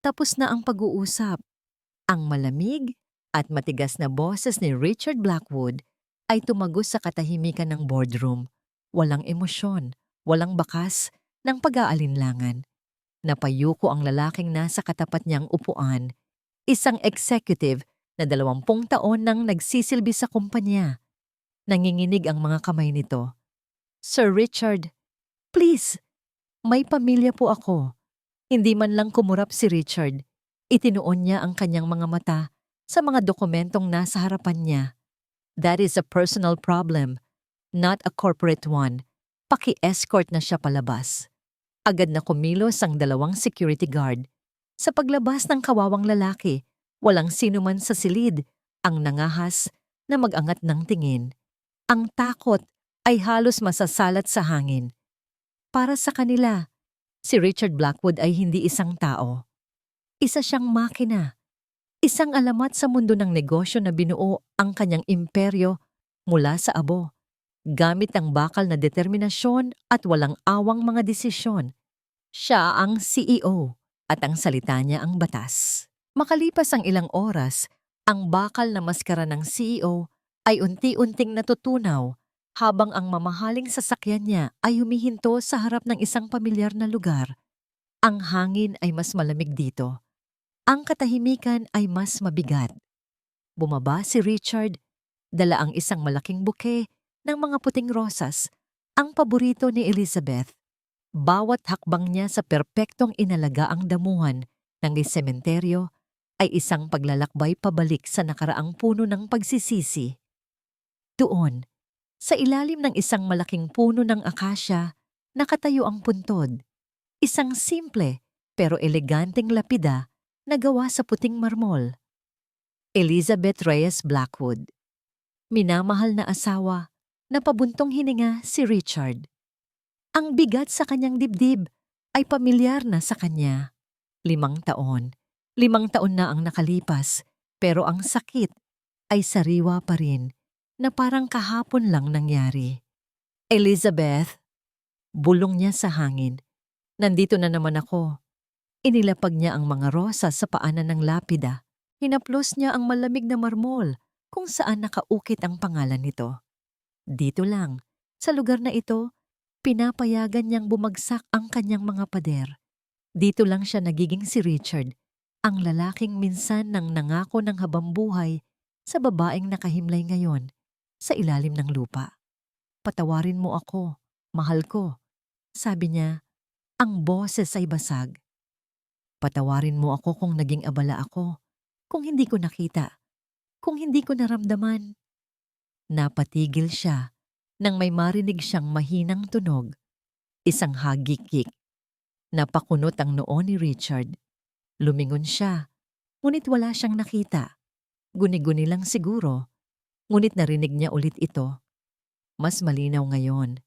Tapos na ang pag-uusap. Ang malamig at matigas na boses ni Richard Blackwood ay tumagos sa katahimikan ng boardroom. Walang emosyon, walang bakas ng pag-aalinlangan. Napayuko ang lalaking nasa katapat niyang upuan, isang executive na 20 taon nang nagsisilbi sa kumpanya. Nanginginig ang mga kamay nito. Sir Richard, please, may pamilya po ako. Hindi man lang kumurap si Richard. Itinuon niya ang kanyang mga mata sa mga dokumentong nasa harapan niya. That is a personal problem, not a corporate one. Paki-escort na siya palabas. Agad na kumilos ang 2 security guard. Sa paglabas ng kawawang lalaki, walang sino man sa silid ang nangahas na mag-angat ng tingin. Ang takot ay halos masasalat sa hangin. Para sa kanila, si Richard Blackwood ay hindi isang tao. Isa siyang makina. Isang alamat sa mundo ng negosyo na binuo ang kanyang imperyo mula sa abo, gamit ang bakal na determinasyon at walang awang mga desisyon. Siya ang CEO at ang salita niya ang batas. Makalipas ang ilang oras, ang bakal na maskara ng CEO ay unti-unting natutunaw habang ang mamahaling sasakyan niya ay humihinto sa harap ng isang pamilyar na lugar. Ang hangin ay mas malamig dito. Ang katahimikan ay mas mabigat. Bumaba si Richard, dala ang isang malaking buke ng mga puting rosas, ang paborito ni Elizabeth. Bawat hakbang niya sa perpektong inalaga ang damuhan ng sementeryo ay isang paglalakbay pabalik sa nakaraang puno ng pagsisisi. Doon, sa ilalim ng isang malaking puno ng akasya, nakatayo ang puntod. Isang simple pero eleganteng lapida na gawa sa puting marmol. Elizabeth Reyes Blackwood. Minamahal na asawa, na pabuntong hininga si Richard. Ang bigat sa kanyang dibdib ay pamilyar na sa kanya. 5 taon. 5 taon na ang nakalipas, pero ang sakit ay sariwa pa rin na parang kahapon lang nangyari. Elizabeth, bulong niya sa hangin. Nandito na naman ako. Inilapag niya ang mga rosas sa paanan ng lapida. Hinaplos niya ang malamig na marmol kung saan nakaukit ang pangalan nito. Dito lang, sa lugar na ito, pinapayagan niyang bumagsak ang kanyang mga pader. Dito lang siya nagiging si Richard, ang lalaking minsan nang nangako ng habambuhay sa babaeng nakahimlay ngayon sa ilalim ng lupa. Patawarin mo ako, mahal ko, sabi niya, ang boses ay basag. Patawarin mo ako kung naging abala ako, kung hindi ko nakita, kung hindi ko naramdaman. Napatigil siya nang may marinig siyang mahinang tunog, isang hagik-gik. Napakunot ang noo ni Richard. Lumingon siya, ngunit wala siyang nakita. Guni-guni lang siguro, ngunit narinig niya ulit ito. Mas malinaw ngayon,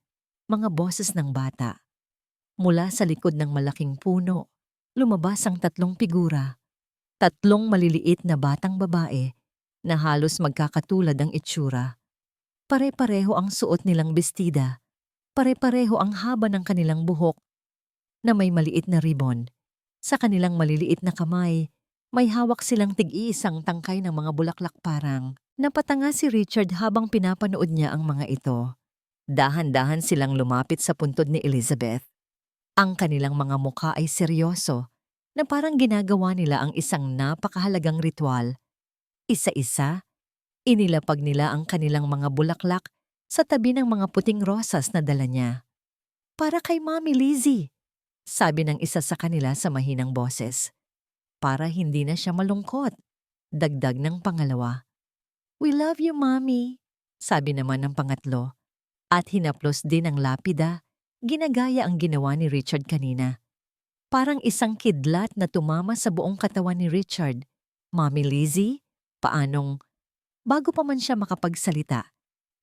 mga boses ng bata. Mula sa likod ng malaking puno, lumabas ang 3 figura. 3 maliliit na batang babae na halos magkakatulad ang itsura. Pare-pareho ang suot nilang bestida. Pare-pareho ang haba ng kanilang buhok na may maliit na ribbon. Sa kanilang maliliit na kamay, may hawak silang tig-iisang tangkay ng mga bulaklak parang. Napatanga si Richard habang pinapanood niya ang mga ito. Dahan-dahan silang lumapit sa puntod ni Elizabeth. Ang kanilang mga mukha ay seryoso, na parang ginagawa nila ang isang napakahalagang ritual. Isa-isa, inilapag nila ang kanilang mga bulaklak sa tabi ng mga puting rosas na dala niya. Para kay Mommy Lizzie, sabi ng isa sa kanila sa mahinang boses. Para hindi na siya malungkot, dagdag ng pangalawa. We love you, Mommy, sabi naman ng pangatlo. At hinaplos din ang lapida, ginagaya ang ginawa ni Richard kanina. Parang isang kidlat na tumama sa buong katawan ni Richard. Mommy Lizzie, paanong? Bago pa man siya makapagsalita,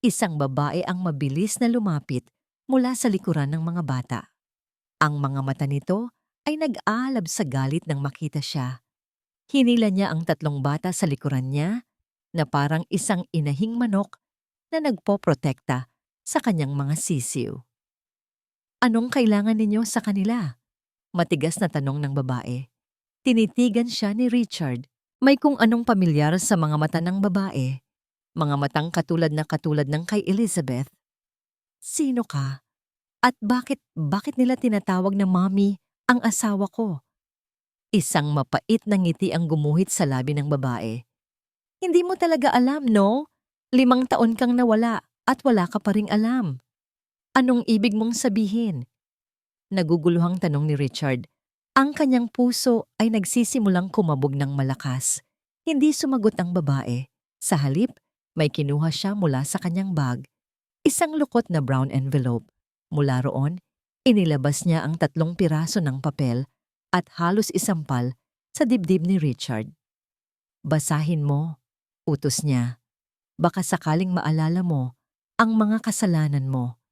isang babae ang mabilis na lumapit mula sa likuran ng mga bata. Ang mga mata nito ay nag-aalab sa galit nang makita siya. Hinila niya ang 3 bata sa likuran niya na parang isang inahing manok na nagpoprotekta sa kanyang mga sisiw. Anong kailangan ninyo sa kanila? Matigas na tanong ng babae. Tinitigan siya ni Richard. May kung anong pamilyar sa mga mata ng babae. Mga matang katulad ng kay Elizabeth. Sino ka? At bakit nila tinatawag na mommy ang asawa ko? Isang mapait na ngiti ang gumuhit sa labi ng babae. Hindi mo talaga alam, no? 5 taon kang nawala at wala ka pa ring alam. Anong ibig mong sabihin? Naguguluhang tanong ni Richard. Ang kanyang puso ay nagsisimulang kumabog ng malakas. Hindi sumagot ang babae. Sa halip, may kinuha siya mula sa kanyang bag. Isang lukot na brown envelope. Mula roon, inilabas niya ang 3 piraso ng papel at halos isampal sa dibdib ni Richard. Basahin mo, utos niya. Baka sakaling maalala mo ang mga kasalanan mo.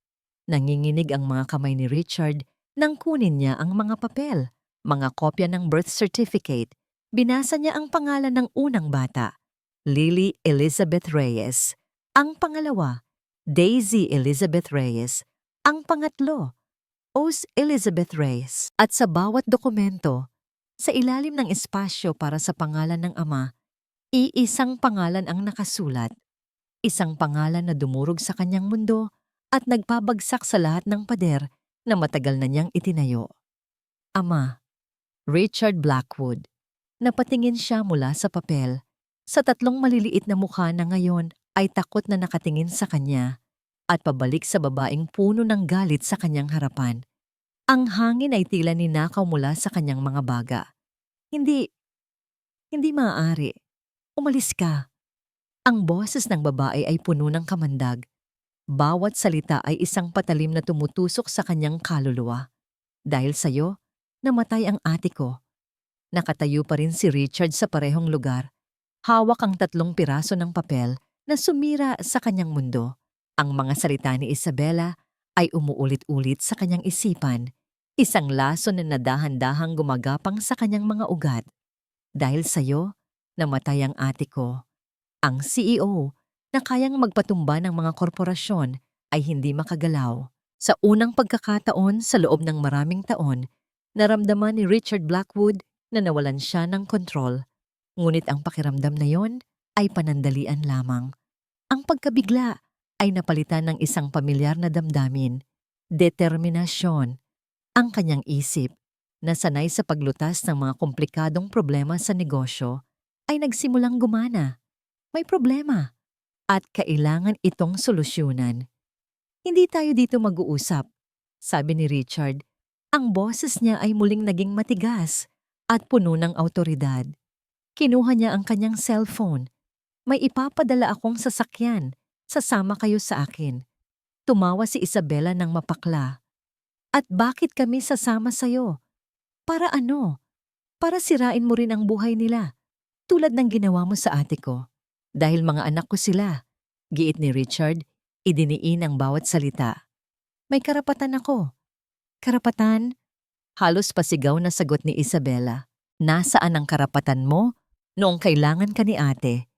Nanginginig ang mga kamay ni Richard nang kunin niya ang mga papel, mga kopya ng birth certificate. Binasa niya ang pangalan ng unang bata, Lily Elizabeth Reyes. Ang pangalawa, Daisy Elizabeth Reyes. Ang pangatlo, Os Elizabeth Reyes. At sa bawat dokumento, sa ilalim ng espasyo para sa pangalan ng ama, iisang pangalan ang nakasulat. Isang pangalan na dumurog sa kanyang mundo at nagpabagsak sa lahat ng pader na matagal na niyang itinayo. Ama, Richard Blackwood. Napatingin siya mula sa papel. Sa 3 maliliit na mukha na ngayon ay takot na nakatingin sa kanya at pabalik sa babaeng puno ng galit sa kanyang harapan. Ang hangin ay tila ninakaw mula sa kanyang mga baga. Hindi maaari. Umalis ka. Ang boses ng babae ay puno ng kamandag. Bawat salita ay isang patalim na tumutusok sa kanyang kaluluwa. Dahil sa'yo, namatay ang ate ko. Nakatayo pa rin si Richard sa parehong lugar. Hawak ang 3 piraso ng papel na sumira sa kanyang mundo. Ang mga salita ni Isabella ay umuulit-ulit sa kanyang isipan. Isang laso na nadahan-dahang gumagapang sa kanyang mga ugat. Dahil sa'yo, namatay ang ate ko. Ang CEO na kayang magpatumba ng mga korporasyon ay hindi makagalaw. Sa unang pagkakataon sa loob ng maraming taon, naramdaman ni Richard Blackwood na nawalan siya ng kontrol. Ngunit ang pakiramdam na yon ay panandalian lamang. Ang pagkabigla ay napalitan ng isang pamilyar na damdamin, determinasyon. Ang kanyang isip, na sanay sa paglutas ng mga komplikadong problema sa negosyo, ay nagsimulang gumana. May problema at kailangan itong solusyonan. Hindi tayo dito mag-uusap, sabi ni Richard. Ang boses niya ay muling naging matigas at puno ng awtoridad. Kinuha niya ang kanyang cellphone. May ipapadala akong sasakyan. Sasama kayo sa akin. Tumawa si Isabella ng mapakla. At bakit kami sasama sa'yo? Para ano? Para sirain mo rin ang buhay nila, tulad ng ginawa mo sa ate ko. Dahil mga anak ko sila, giit ni Richard, idiniin ang bawat salita. May karapatan ako. Karapatan? Halos pasigaw na sagot ni Isabella. Nasaan ang karapatan mo noong kailangan ka ni ate?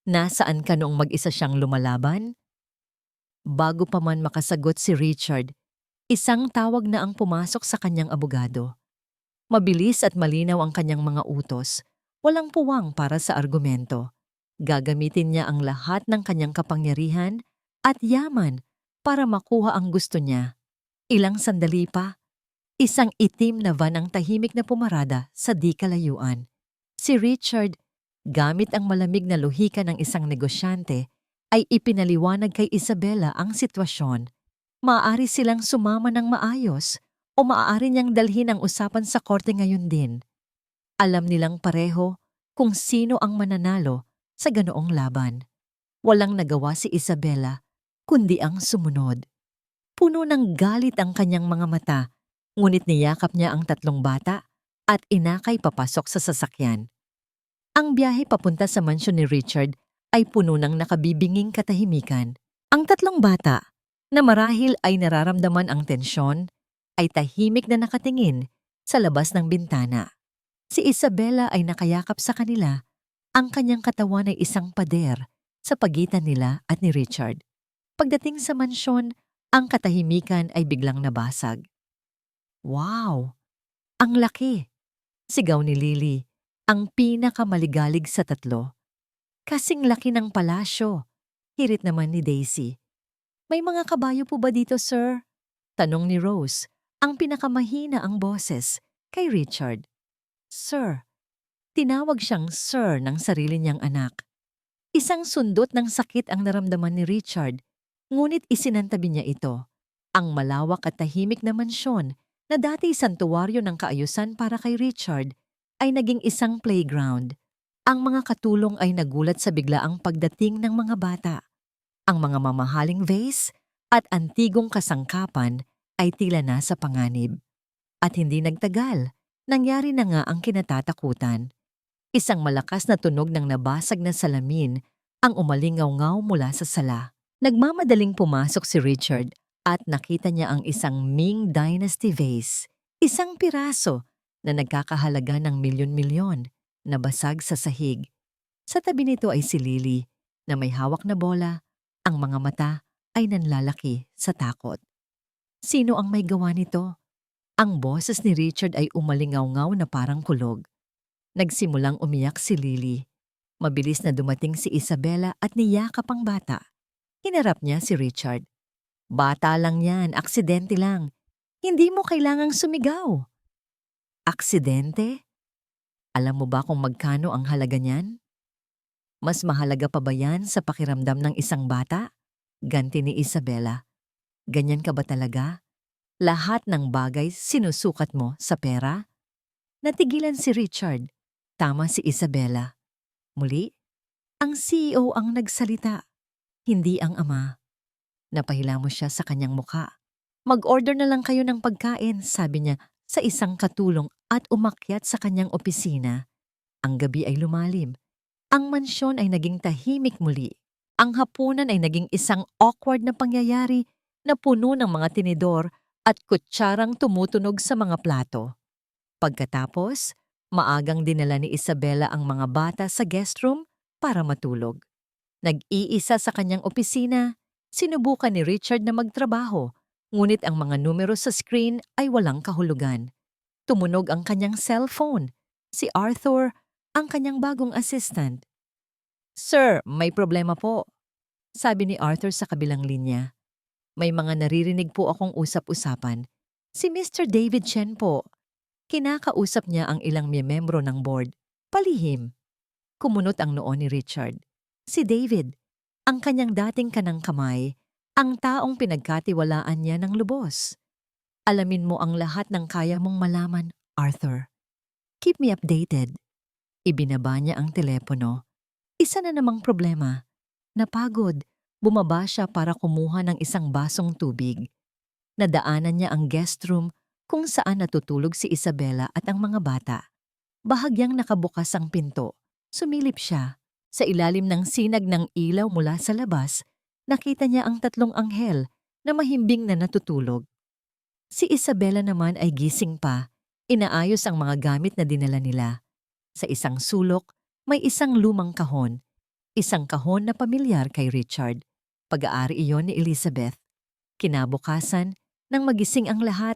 Nasaan ka noong mag-isa siyang lumalaban? Bago pa man makasagot si Richard, isang tawag na ang pumasok sa kanyang abogado. Mabilis at malinaw ang kanyang mga utos, walang puwang para sa argumento. Gagamitin niya ang lahat ng kanyang kapangyarihan at yaman para makuha ang gusto niya. Ilang sandali pa, isang itim na van ang tahimik na pumarada sa di kalayuan. Si Richard, gamit ang malamig na lohika ng isang negosyante, ay ipinaliwanag kay Isabella ang sitwasyon. Maaari silang sumama ng maayos o maaari niyang dalhin ang usapan sa korte ngayon din. Alam nilang pareho kung sino ang mananalo sa ganoong laban. Walang nagawa si Isabella, kundi ang sumunod. Puno ng galit ang kanyang mga mata, ngunit niyakap niya ang 3 bata at inakay papasok sa sasakyan. Ang biyahe papunta sa mansyon ni Richard ay puno ng nakabibinging katahimikan. Ang 3 bata, na marahil ay nararamdaman ang tensyon, ay tahimik na nakatingin sa labas ng bintana. Si Isabella ay nakayakap sa kanila. Ang kanyang katawan ay isang pader sa pagitan nila at ni Richard. Pagdating sa mansyon, ang katahimikan ay biglang nabasag. Wow! Ang laki! Sigaw ni Lily, ang pinakamaligalig sa tatlo. Kasing laki ng palasyo. Hirit naman ni Daisy. May mga kabayo po ba dito, sir? Tanong ni Rose, ang pinakamahina ang boses, kay Richard. Sir. Tinawag siyang sir ng sarili niyang anak. Isang sundot ng sakit ang naramdaman ni Richard, ngunit isinantabi niya ito. Ang malawak at tahimik na mansyon na dati santuwaryo ng kaayusan para kay Richard ay naging isang playground. Ang mga katulong ay nagulat sa biglaang pagdating ng mga bata. Ang mga mamahaling vase at antigong kasangkapan ay tila nasa panganib. At hindi nagtagal, nangyari na nga ang kinatatakutan. Isang malakas na tunog ng nabasag na salamin ang umalingaw-ngaw mula sa sala. Nagmamadaling pumasok si Richard at nakita niya ang isang Ming Dynasty vase, isang piraso na nagkakahalaga ng milyon-milyon na basag sa sahig. Sa tabi nito ay si Lily na may hawak na bola, ang mga mata ay nanlalaki sa takot. Sino ang may gawa nito? Ang boses ni Richard ay umalingaw-ngaw na parang kulog. Nagsimulang umiyak si Lily. Mabilis na dumating si Isabela at niyakap ang bata. Hinarap niya si Richard. Bata lang yan, aksidente lang. Hindi mo kailangang sumigaw. Aksidente? Alam mo ba kung magkano ang halaga niyan? Mas mahalaga pa ba yan sa pakiramdam ng isang bata? Ganti ni Isabela. Ganyan ka ba talaga? Lahat ng bagay sinusukat mo sa pera? Natigilan si Richard. Tama si Isabela. Muli, ang CEO ang nagsalita, hindi ang ama. Napahilamos siya sa kanyang muka. Mag-order na lang kayo ng pagkain, sabi niya sa isang katulong at umakyat sa kanyang opisina. Ang gabi ay lumalim. Ang mansyon ay naging tahimik muli. Ang hapunan ay naging isang awkward na pangyayari na puno ng mga tinidor at kutsarang tumutunog sa mga plato. Pagkatapos, maagang dinala ni Isabela ang mga bata sa guest room para matulog. Nag-iisa sa kanyang opisina, sinubukan ni Richard na magtrabaho, ngunit ang mga numero sa screen ay walang kahulugan. Tumunog ang kanyang cellphone. Si Arthur, ang kanyang bagong assistant. Sir, may problema po, sabi ni Arthur sa kabilang linya. May mga naririnig po akong usap-usapan. Si Mr. David Chen po. Kinakausap niya ang ilang miyembro ng board. Palihim. Kumunot ang noo ni Richard. Si David, ang kanyang dating kanang kamay, ang taong pinagkatiwalaan niya ng lubos. Alamin mo ang lahat ng kaya mong malaman, Arthur. Keep me updated. Ibinaba niya ang telepono. Isa na namang problema. Napagod, bumaba siya para kumuha ng isang basong tubig. Nadaanan niya ang guest room kung saan natutulog si Isabela at ang mga bata. Bahagyang nakabukas ang pinto. Sumilip siya. Sa ilalim ng sinag ng ilaw mula sa labas, nakita niya ang tatlong anghel na mahimbing na natutulog. Si Isabela naman ay gising pa. Inaayos ang mga gamit na dinala nila. Sa isang sulok, may isang lumang kahon. Isang kahon na pamilyar kay Richard. Pag-aari iyon ni Elizabeth. Kinabukasan, nang magising ang lahat,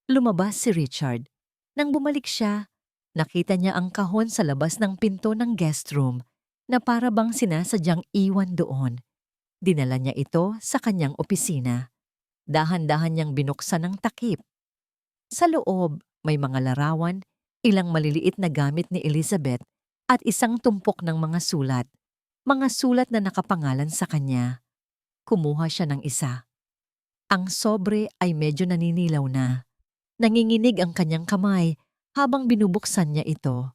lumabas si Richard. Nang bumalik siya, nakita niya ang kahon sa labas ng pinto ng guest room na para bang sinasadyang iwan doon. Dinala niya ito sa kanyang opisina. Dahan-dahan niyang binuksan ng takip. Sa loob, may mga larawan, ilang maliliit na gamit ni Elizabeth at isang tumpok ng mga sulat. Mga sulat na nakapangalan sa kanya. Kumuha siya ng isa. Ang sobre ay medyo naninilaw na. Nanginginig ang kanyang kamay habang binubuksan niya ito.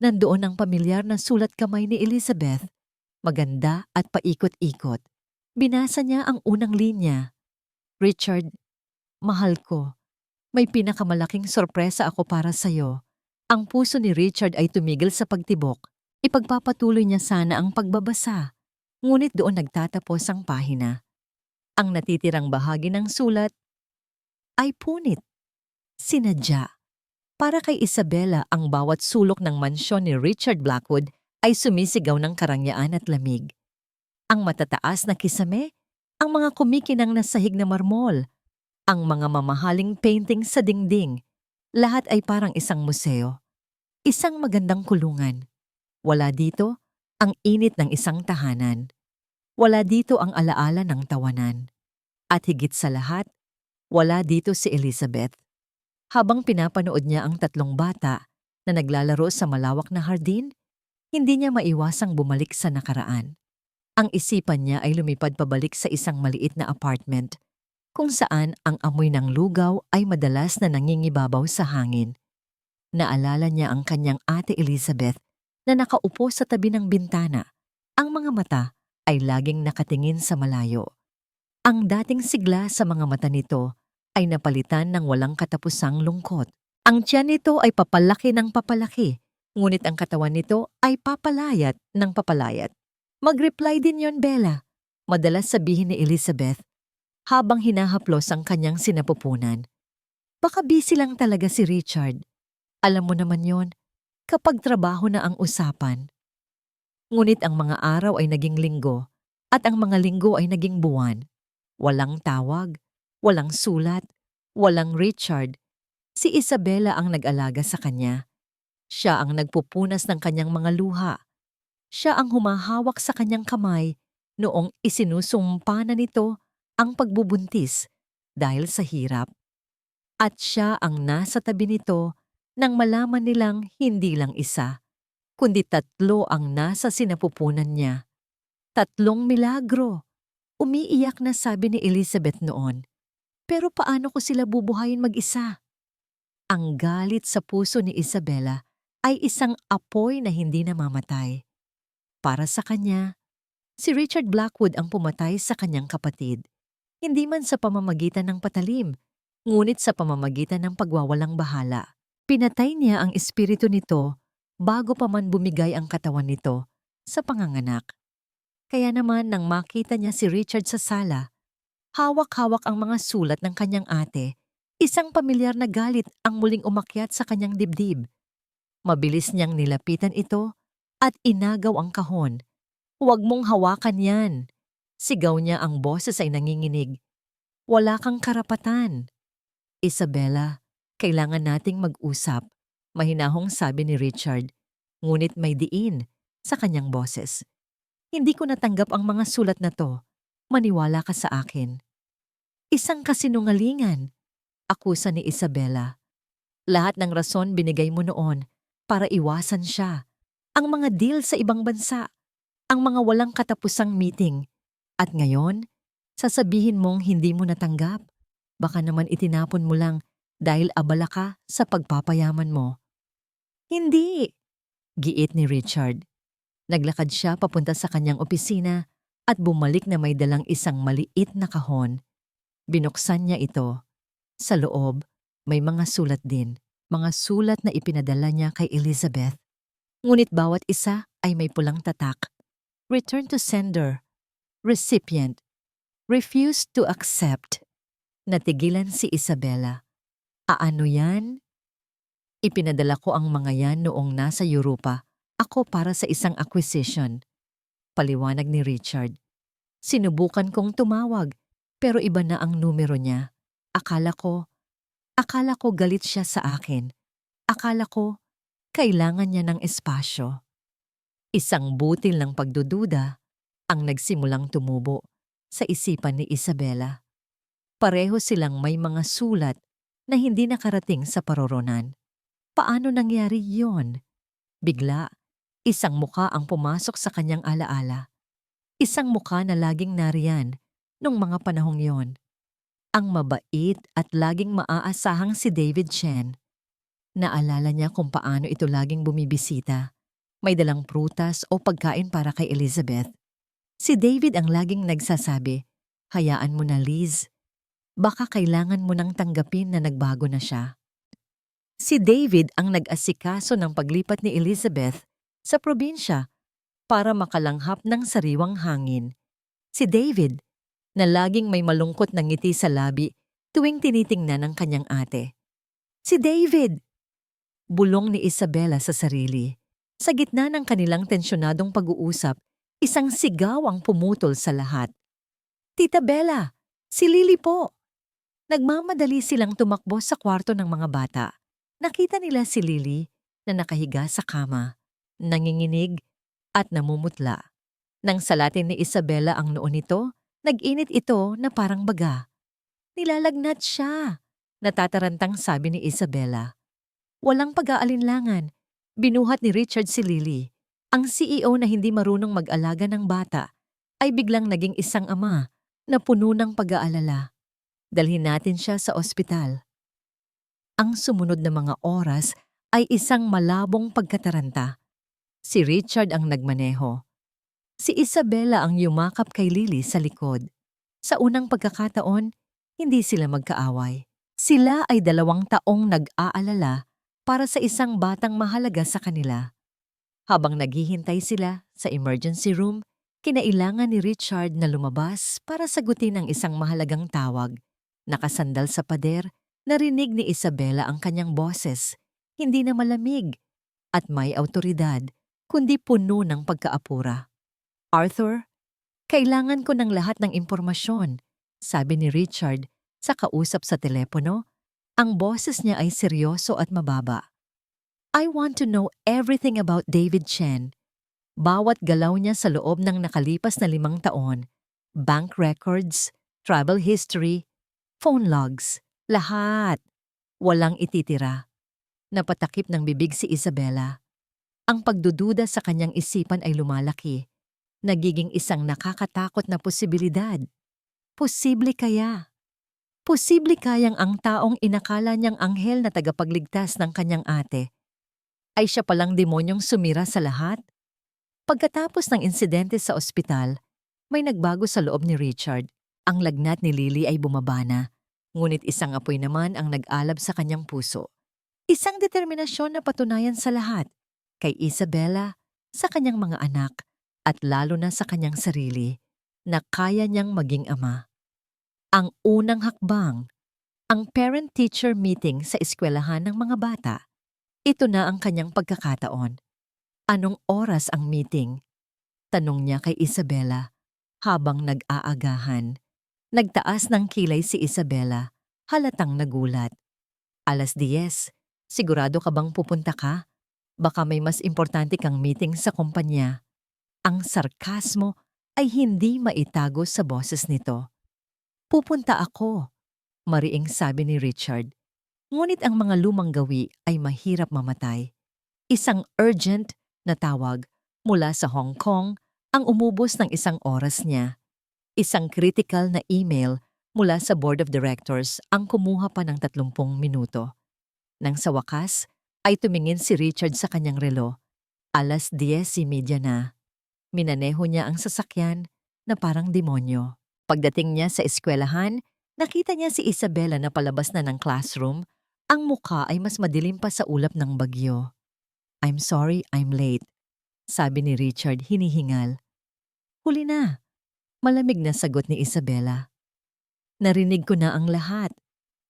Nandoon ang pamilyar na sulat kamay ni Elizabeth. Maganda at paikot-ikot. Binasa niya ang unang linya. Richard, mahal ko. May pinakamalaking sorpresa ako para sa'yo. Ang puso ni Richard ay tumigil sa pagtibok. Ipagpapatuloy niya sana ang pagbabasa. Ngunit doon nagtatapos ang pahina. Ang natitirang bahagi ng sulat ay punit. Sinadya. Para kay Isabela, ang bawat sulok ng mansyon ni Richard Blackwood ay sumisigaw ng karangyaan at lamig. Ang matataas na kisame, ang mga kumikinang na sahig na marmol, ang mga mamahaling painting sa dingding, lahat ay parang isang museo. Isang magandang kulungan. Wala dito ang init ng isang tahanan. Wala dito ang alaala ng tawanan. At higit sa lahat, wala dito si Elizabeth. Habang pinapanood niya ang tatlong bata na naglalaro sa malawak na hardin, hindi niya maiwasang bumalik sa nakaraan. Ang isipan niya ay lumipad pabalik sa isang maliit na apartment kung saan ang amoy ng lugaw ay madalas na nangingibabaw sa hangin. Naalala niya ang kanyang ate Elizabeth na nakaupo sa tabi ng bintana. Ang mga mata ay laging nakatingin sa malayo. Ang dating sigla sa mga mata nito ay napalitan ng walang katapusang lungkot. Ang tiyan nito ay papalaki ng papalaki, ngunit ang katawan nito ay papalayat ng papalayat. Mag-reply din yon, Bella, madalas sabihin ni Elizabeth habang hinahaplos ang kanyang sinapupunan. Baka busy lang talaga si Richard. Alam mo naman yon, kapag trabaho na ang usapan. Ngunit ang mga araw ay naging linggo at ang mga linggo ay naging buwan. Walang tawag, walang sulat, walang Richard. Si Isabela ang nag-alaga sa kanya. Siya ang nagpupunas ng kanyang mga luha. Siya ang humahawak sa kanyang kamay noong isinusumpa na nito ang pagbubuntis dahil sa hirap. At siya ang nasa tabi nito nang malaman nilang hindi lang isa, kundi tatlo ang nasa sinapupunan niya. 3 milagro. Umiiyak na sabi ni Elizabeth noon. Pero paano ko sila bubuhayin mag-isa? Ang galit sa puso ni Isabela ay isang apoy na hindi namamatay. Para sa kanya, si Richard Blackwood ang pumatay sa kanyang kapatid. Hindi man sa pamamagitan ng patalim, ngunit sa pamamagitan ng pagwawalang bahala. Pinatay niya ang espiritu nito bago pa man bumigay ang katawan nito sa panganganak. Kaya naman nang makita niya si Richard sa sala, hawak-hawak ang mga sulat ng kanyang ate, isang pamilyar na galit ang muling umakyat sa kanyang dibdib. Mabilis niyang nilapitan ito at inagaw ang kahon. "Huwag mong hawakan yan!" Sigaw niya, ang boses ay nanginginig. "Wala kang karapatan." "Isabela, kailangan nating mag-usap," mahinahong sabi ni Richard, ngunit may diin sa kanyang boses. "Hindi ko natanggap ang mga sulat na to. Maniwala ka sa akin." "Isang kasinungalingan," akusa ni Isabela. "Lahat ng rason binigay mo noon para iwasan siya. Ang mga deal sa ibang bansa, ang mga walang katapusang meeting. At ngayon, sasabihin mong hindi mo natanggap. Baka naman itinapon mo lang dahil abala ka sa pagpapayaman mo." "Hindi," giit ni Richard. Naglakad siya papunta sa kanyang opisina at bumalik na may dalang isang maliit na kahon. Binuksan niya ito. Sa loob, may mga sulat din. Mga sulat na ipinadala niya kay Elizabeth. Ngunit bawat isa ay may pulang tatak. "Return to sender. Recipient. Refuse to accept." Natigilan si Isabela. "Aano yan?" "Ipinadala ko ang mga yan noong nasa Europa. Ako para sa isang acquisition," paliwanag ni Richard. "Sinubukan kong tumawag, pero iba na ang numero niya. Akala ko galit siya sa akin. Akala ko kailangan niya ng espasyo." Isang butil ng pagdududa ang nagsimulang tumubo sa isipan ni Isabela. Pareho silang may mga sulat na hindi nakarating sa paroronan. Paano nangyari yon? Bigla, isang muka ang pumasok sa kanyang alaala. Isang muka na laging nariyan nung mga panahong yon. Ang mabait at laging maaasahang si David Chen. Naalala niya kung paano ito laging bumibisita. May dalang prutas o pagkain para kay Elizabeth. Si David ang laging nagsasabi, "Hayaan mo na, Liz. Baka kailangan mo nang tanggapin na nagbago na siya." Si David ang nag-asikaso ng paglipat ni Elizabeth sa probinsya para makalanghap ng sariwang hangin. Si David, na laging may malungkot na ngiti sa labi tuwing tinitingnan ng kanyang ate. Si David! Bulong ni Isabela sa sarili. Sa gitna ng kanilang tensyonadong pag-uusap, isang sigaw ang pumutol sa lahat. "Tita Bella! Si Lily po!" Nagmamadali silang tumakbo sa kwarto ng mga bata. Nakita nila si Lily, na nakahiga sa kama, nanginginig at namumutla. Nang salatin ni Isabela ang noo nito, nag-init ito na parang baga. Nilalagnat siya, natatarantang sabi ni Isabela. Walang pag-aalinlangan. Binuhat ni Richard si Lily. Ang CEO na hindi marunong mag-alaga ng bata ay biglang naging isang ama na puno ng pag-aalala. Dalhin natin siya sa ospital. Ang sumunod na mga oras ay isang malabong pagkataranta. Si Richard ang nagmaneho. Si Isabela ang yumakap kay Lily sa likod. Sa unang pagkakataon, hindi sila magkaaway. Sila ay 2 taong nag-aalala para sa isang batang mahalaga sa kanila. Habang naghihintay sila sa emergency room, kinailangan ni Richard na lumabas para sagutin ang isang mahalagang tawag. Nakasandal sa pader, narinig ni Isabela ang kanyang boses, hindi na malamig at may awtoridad, kundi puno ng pagkaapura. Arthur, kailangan ko ng lahat ng impormasyon, sabi ni Richard sa kausap sa telepono. Ang boses niya ay seryoso at mababa. I want to know everything about David Chen. Bawat galaw niya sa loob ng nakalipas na 5 taon, bank records, travel history, phone logs, lahat. Walang ititira. Napatakip ng bibig si Isabela. Ang pagdududa sa kanyang isipan ay lumalaki. Nagiging isang nakakatakot na posibilidad. Posible kaya? Posible kayang ang taong inakala niyang anghel na tagapagligtas ng kanyang ate ay siya palang demonyong sumira sa lahat? Pagkatapos ng insidente sa ospital, may nagbago sa loob ni Richard. Ang lagnat ni Lily ay bumaba na, ngunit isang apoy naman ang nag-alab sa kanyang puso. Isang determinasyon na patunayan sa lahat, kay Isabela, sa kanyang mga anak, at lalo na sa kanyang sarili, na kaya niyang maging ama. Ang unang hakbang, ang parent-teacher meeting sa eskwelahan ng mga bata. Ito na ang kanyang pagkakataon. Anong oras ang meeting? Tanong niya kay Isabela habang nag-aagahan. Nagtaas ng kilay si Isabela, halatang nagulat. 10:00, sigurado ka bang pupunta ka? Baka may mas importante kang meeting sa kumpanya. Ang sarkasmo ay hindi maitago sa boses nito. Pupunta ako, mariing sabi ni Richard. Ngunit ang mga lumang gawi ay mahirap mamatay. Isang urgent na tawag mula sa Hong Kong ang umubos ng 1 oras niya. Isang critical na email mula sa Board of Directors ang kumuha pa ng 30 minuto. Nang sa wakas, ay tumingin si Richard sa kanyang relo. 10:30 na. Minaneho niya ang sasakyan na parang demonyo. Pagdating niya sa eskwelahan, nakita niya si Isabela na palabas na ng classroom. Ang mukha ay mas madilim pa sa ulap ng bagyo. I'm sorry, I'm late, sabi ni Richard hinihingal. Huli na, malamig na sagot ni Isabela. Narinig ko na ang lahat.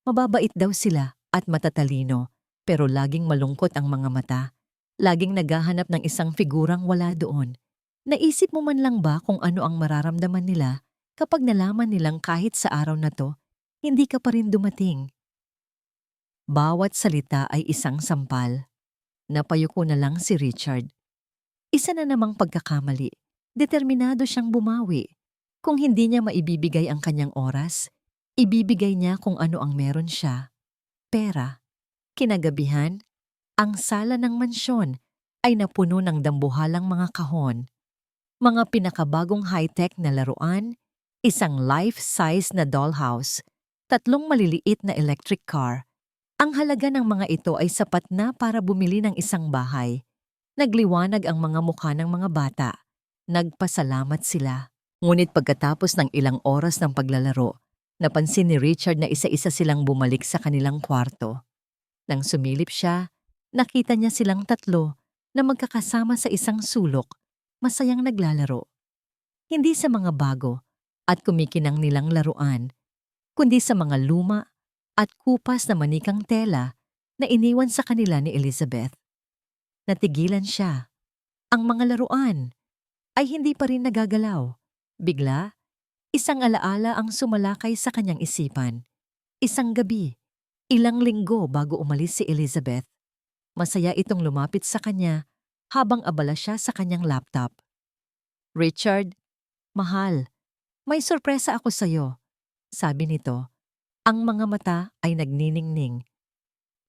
Mababait daw sila at matatalino, pero laging malungkot ang mga mata. Laging naghahanap ng isang figurang wala doon. Naisip mo man lang ba kung ano ang mararamdaman nila kapag nalaman nilang kahit sa araw na to, hindi ka pa rin dumating? Bawat salita ay isang sampal. Napayuko na lang si Richard. Isa na namang pagkakamali. Determinado siyang bumawi. Kung hindi niya maibibigay ang kanyang oras, ibibigay niya kung ano ang meron siya. Pera. Kinagabihan, ang sala ng mansyon ay napuno ng dambuhalang mga kahon. Mga pinakabagong high-tech na laruan, isang life-size na dollhouse, 3 maliliit na electric car. Ang halaga ng mga ito ay sapat na para bumili ng isang bahay. Nagliwanag ang mga mukha ng mga bata. Nagpasalamat sila. Ngunit pagkatapos ng ilang oras ng paglalaro, napansin ni Richard na isa-isa silang bumalik sa kanilang kwarto. Nang sumilip siya, nakita niya silang 3 na magkakasama sa isang sulok, masayang naglalaro. Hindi sa mga bago at kumikinang nilang laruan, kundi sa mga luma at kupas na manikang tela na iniwan sa kanila ni Elizabeth. Natigilan siya. Ang mga laruan ay hindi pa rin nagagalaw. Bigla, isang alaala ang sumalakay sa kanyang isipan. Isang gabi, ilang linggo bago umalis si Elizabeth. Masaya itong lumapit sa kanya habang abala siya sa kanyang laptop. Richard, mahal, may sorpresa ako sa'yo, sabi nito. Ang mga mata ay nagniningning.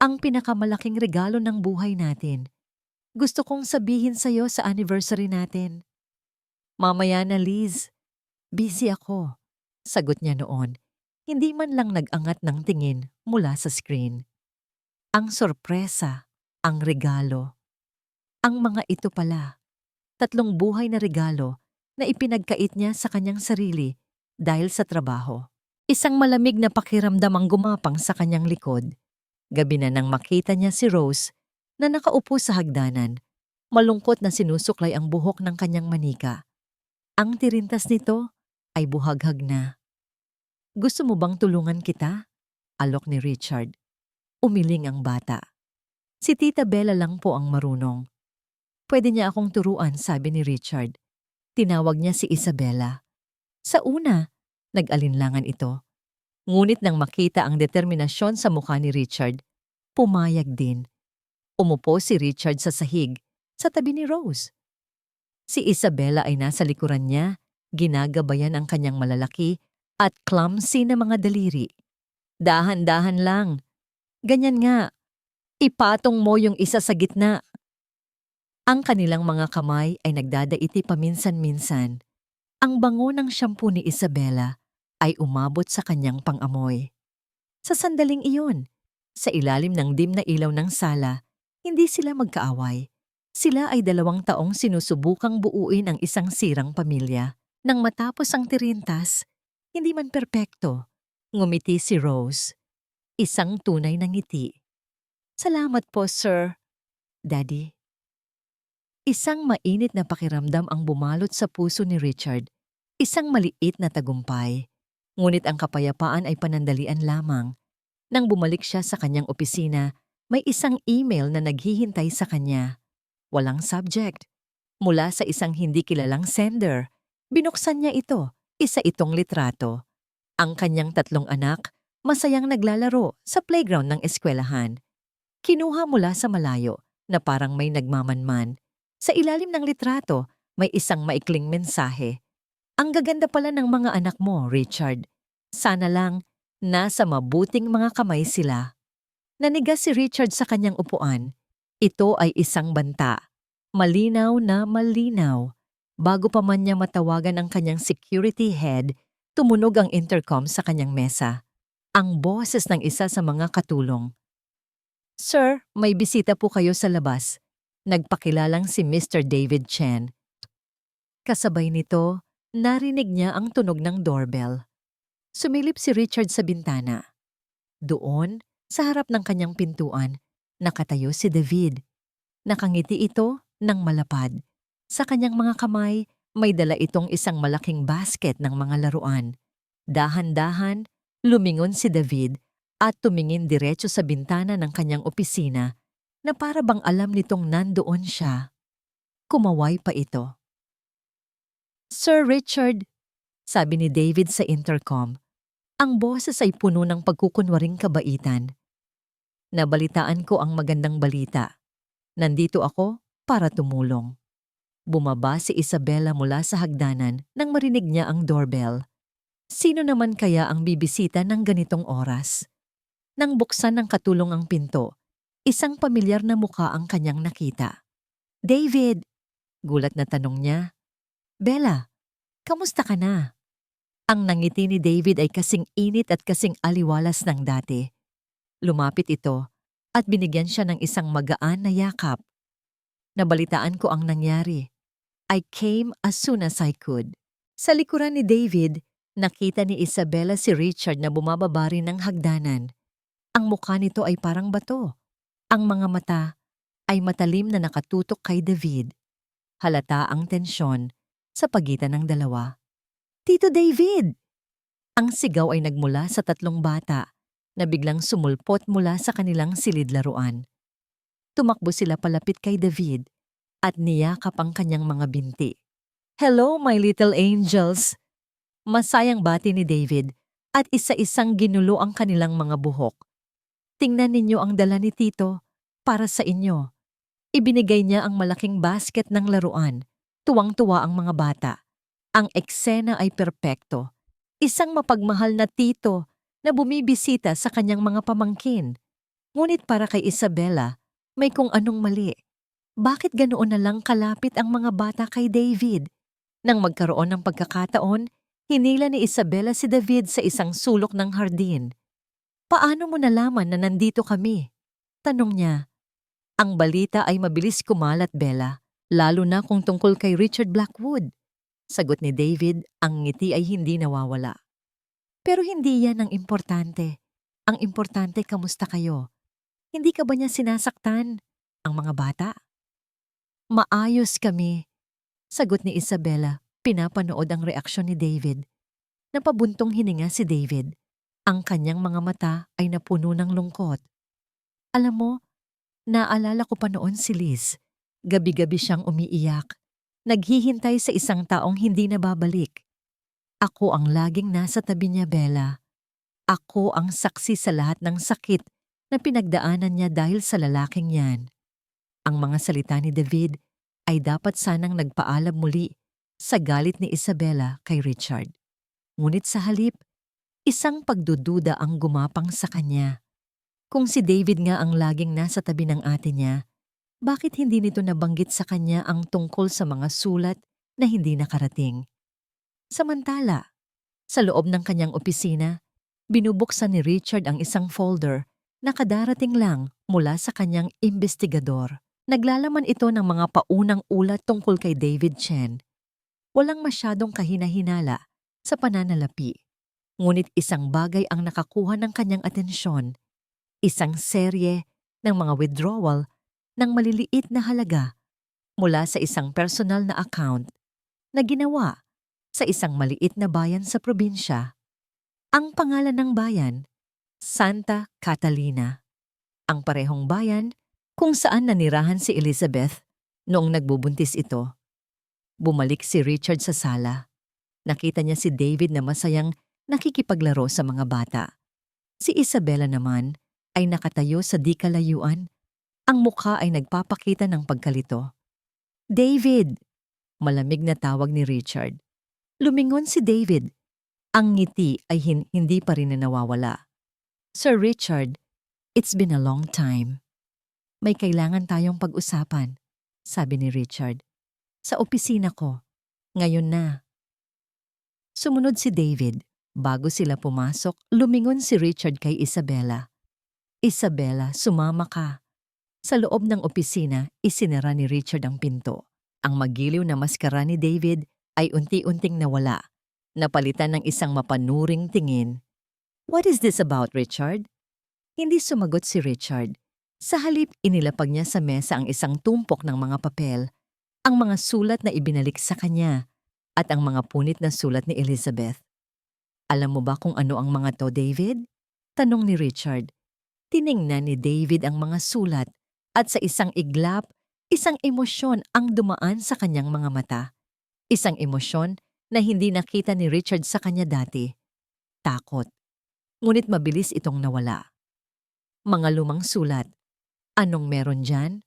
Ang pinakamalaking regalo ng buhay natin. Gusto kong sabihin sa'yo sa anniversary natin. Mamaya na, Liz. Busy ako, sagot niya noon. Hindi man lang nag-angat ng tingin mula sa screen. Ang sorpresa, ang regalo. Ang mga ito pala, 3 buhay na regalo na ipinagkait niya sa kanyang sarili dahil sa trabaho. Isang malamig na pakiramdam ang gumapang sa kanyang likod. Gabi na nang makita niya si Rose na nakaupo sa hagdanan, malungkot na sinusuklay ang buhok ng kanyang manika. Ang tirintas nito ay buhaghag na. Gusto mo bang tulungan kita? Alok ni Richard. Umiling ang bata. Si Tita Bella lang po ang marunong. Pwede niya akong turuan, sabi ni Richard. Tinawag niya si Isabella. Sa una, nag-alinlangan ito. Ngunit nang makita ang determinasyon sa mukha ni Richard, pumayag din. Umupo si Richard sa sahig, sa tabi ni Rose. Si Isabella ay nasa likuran niya, ginagabayan ang kanyang malalaki at clumsy na mga daliri. Dahan-dahan lang. Ganyan nga. Ipatong mo yung isa sa gitna. Ang kanilang mga kamay ay nagdadaiti paminsan-minsan. Ang bango ng shampoo ni Isabella ay umabot sa kanyang pang-amoy. Sa sandaling iyon, sa ilalim ng dim na ilaw ng sala, hindi sila magkaaway. Sila ay 2 taong sinusubukang buuin ang isang sirang pamilya. Nang matapos ang tirintas, hindi man perpekto, ngumiti si Rose. Isang tunay na ngiti. Salamat po, sir. Daddy. Isang mainit na pakiramdam ang bumalot sa puso ni Richard. Isang maliit na tagumpay. Ngunit ang kapayapaan ay panandalian lamang. Nang bumalik siya sa kanyang opisina, may isang email na naghihintay sa kanya. Walang subject. Mula sa isang hindi kilalang sender. Binuksan niya ito. Isa itong litrato. Ang kanyang 3 anak, masayang naglalaro sa playground ng eskwelahan. Kinuha mula sa malayo na parang may nagmamanman. Sa ilalim ng litrato, may isang maikling mensahe. Ang gaganda pala ng mga anak mo, Richard. Sana lang, nasa mabuting mga kamay sila. Nanigas si Richard sa kanyang upuan. Ito ay isang banta. Malinaw na malinaw. Bago pa man niya matawagan ang kanyang security head, tumunog ang intercom sa kanyang mesa. Ang boses ng isa sa mga katulong. Sir, may bisita po kayo sa labas. Nagpakilalang si Mr. David Chen. Kasabay nito, narinig niya ang tunog ng doorbell. Sumilip si Richard sa bintana. Doon, sa harap ng kanyang pintuan, nakatayo si David. Nakangiti ito ng malapad. Sa kanyang mga kamay, may dala itong isang malaking basket ng mga laruan. Dahan-dahan, lumingon si David at tumingin diretso sa bintana ng kanyang opisina na para bang alam nitong nandoon siya. Kumaway pa ito. Sir Richard, sabi ni David sa intercom. Ang boses ay puno ng pagkukunwaring kabaitan. Nabalitaan ko ang magandang balita. Nandito ako para tumulong. Bumaba si Isabella mula sa hagdanan nang marinig niya ang doorbell. Sino naman kaya ang bibisita ng ganitong oras? Nang buksan ng katulong ang pinto, isang pamilyar na muka ang kanyang nakita. David! Gulat na tanong niya. Bella, kamusta ka na? Ang nangiti ni David ay kasing init at kasing aliwalas ng dati. Lumapit ito at binigyan siya ng isang magaan na yakap. Nabalitaan ko ang nangyari. I came as soon as I could. Sa likuran ni David, nakita ni Isabella si Richard na bumababa rin ng hagdanan. Ang mukha nito ay parang bato. Ang mga mata ay matalim na nakatutok kay David. Halata ang tensyon sa pagitan ng dalawa. Tito David! Ang sigaw ay nagmula sa 3 bata na biglang sumulpot mula sa kanilang silid laruan. Tumakbo sila palapit kay David at niyakap ang kanyang mga binti. Hello, my little angels! Masayang bati ni David at isa-isang ginulo ang kanilang mga buhok. Tingnan ninyo ang dala ni Tito. para sa inyo." Ibinigay niya ang malaking basket ng laruan. Tuwang-tuwa ang mga bata. Ang eksena ay perpekto. Isang mapagmahal na tito na bumibisita sa kanyang mga pamangkin. Ngunit para kay Isabela, may kung anong mali. Bakit ganoon na lang kalapit ang mga bata kay David? Nang magkaroon ng pagkakataon, hinila ni Isabela si David sa isang sulok ng hardin. "Paano mo nalaman na nandito kami?" tanong niya. "Ang balita ay mabilis kumalat, Bella, lalo na kung tungkol kay Richard Blackwood." Sagot ni David, ang ngiti ay hindi nawawala. "Pero hindi yan ang importante. Ang importante, kamusta kayo? Hindi ka ba niya sinasaktan?" Ang mga bata. "Maayos kami," sagot ni Isabela, pinapanood ang reaksyon ni David. Napabuntong hininga si David. Ang kanyang mga mata ay napuno ng lungkot. "Alam mo, naalala ko pa noon si Liz. Gabi-gabi siyang umiiyak. Naghihintay sa isang taong hindi na babalik. Ako ang laging nasa tabi niya, Bella. Ako ang saksi sa lahat ng sakit na pinagdaanan niya dahil sa lalaking yan." Ang mga salita ni David ay dapat sanang nagpaalam muli sa galit ni Isabela kay Richard. Ngunit sa halip, isang pagdududa ang gumapang sa kanya. Kung si David nga ang laging nasa tabi ng ate niya, bakit hindi nito nabanggit sa kanya ang tungkol sa mga sulat na hindi nakarating? Samantala, sa loob ng kanyang opisina, binubuksan ni Richard ang isang folder na kadarating lang mula sa kanyang investigador. Naglalaman ito ng mga paunang ulat tungkol kay David Chen. Walang masyadong kahina-hinala sa pananalapi. Ngunit isang bagay ang nakakuha ng kanyang atensyon. Isang serye ng mga withdrawal ng maliliit na halaga mula sa isang personal na account na ginawa sa isang maliit na bayan sa probinsya. Ang pangalan ng bayan, Santa Catalina. Ang parehong bayan kung saan nanirahan si Elizabeth noong nagbubuntis ito. Bumalik si Richard sa sala. Nakita niya si David na masayang nakikipaglaro sa mga bata. Si Isabela naman ay nakatayo sa di kalayuan. Ang mukha ay nagpapakita ng pagkalito. "David!" Malamig na tawag ni Richard. Lumingon si David. Ang ngiti ay hindi pa rin na nawawala. "Sir Richard, it's been a long time." "May kailangan tayong pag-usapan," sabi ni Richard. "Sa opisina ko. Ngayon na." Sumunod si David. Bago sila pumasok, lumingon si Richard kay Isabela. "Isabela, sumama ka." Sa loob ng opisina, isinara ni Richard ang pinto. Ang magiliw na maskara ni David ay unti-unting nawala, napalitan ng isang mapanuring tingin. "What is this about, Richard?" Hindi sumagot si Richard. Sa halip, inilapag niya sa mesa ang isang tumpok ng mga papel, ang mga sulat na ibinalik sa kanya, at ang mga punit na sulat ni Elizabeth. "Alam mo ba kung ano ang mga to, David?" tanong ni Richard. Tiningnan ni David ang mga sulat at sa isang iglap, isang emosyon ang dumaan sa kanyang mga mata. Isang emosyon na hindi nakita ni Richard sa kanya dati. Takot. Ngunit mabilis itong nawala. "Mga lumang sulat. Anong meron dyan?"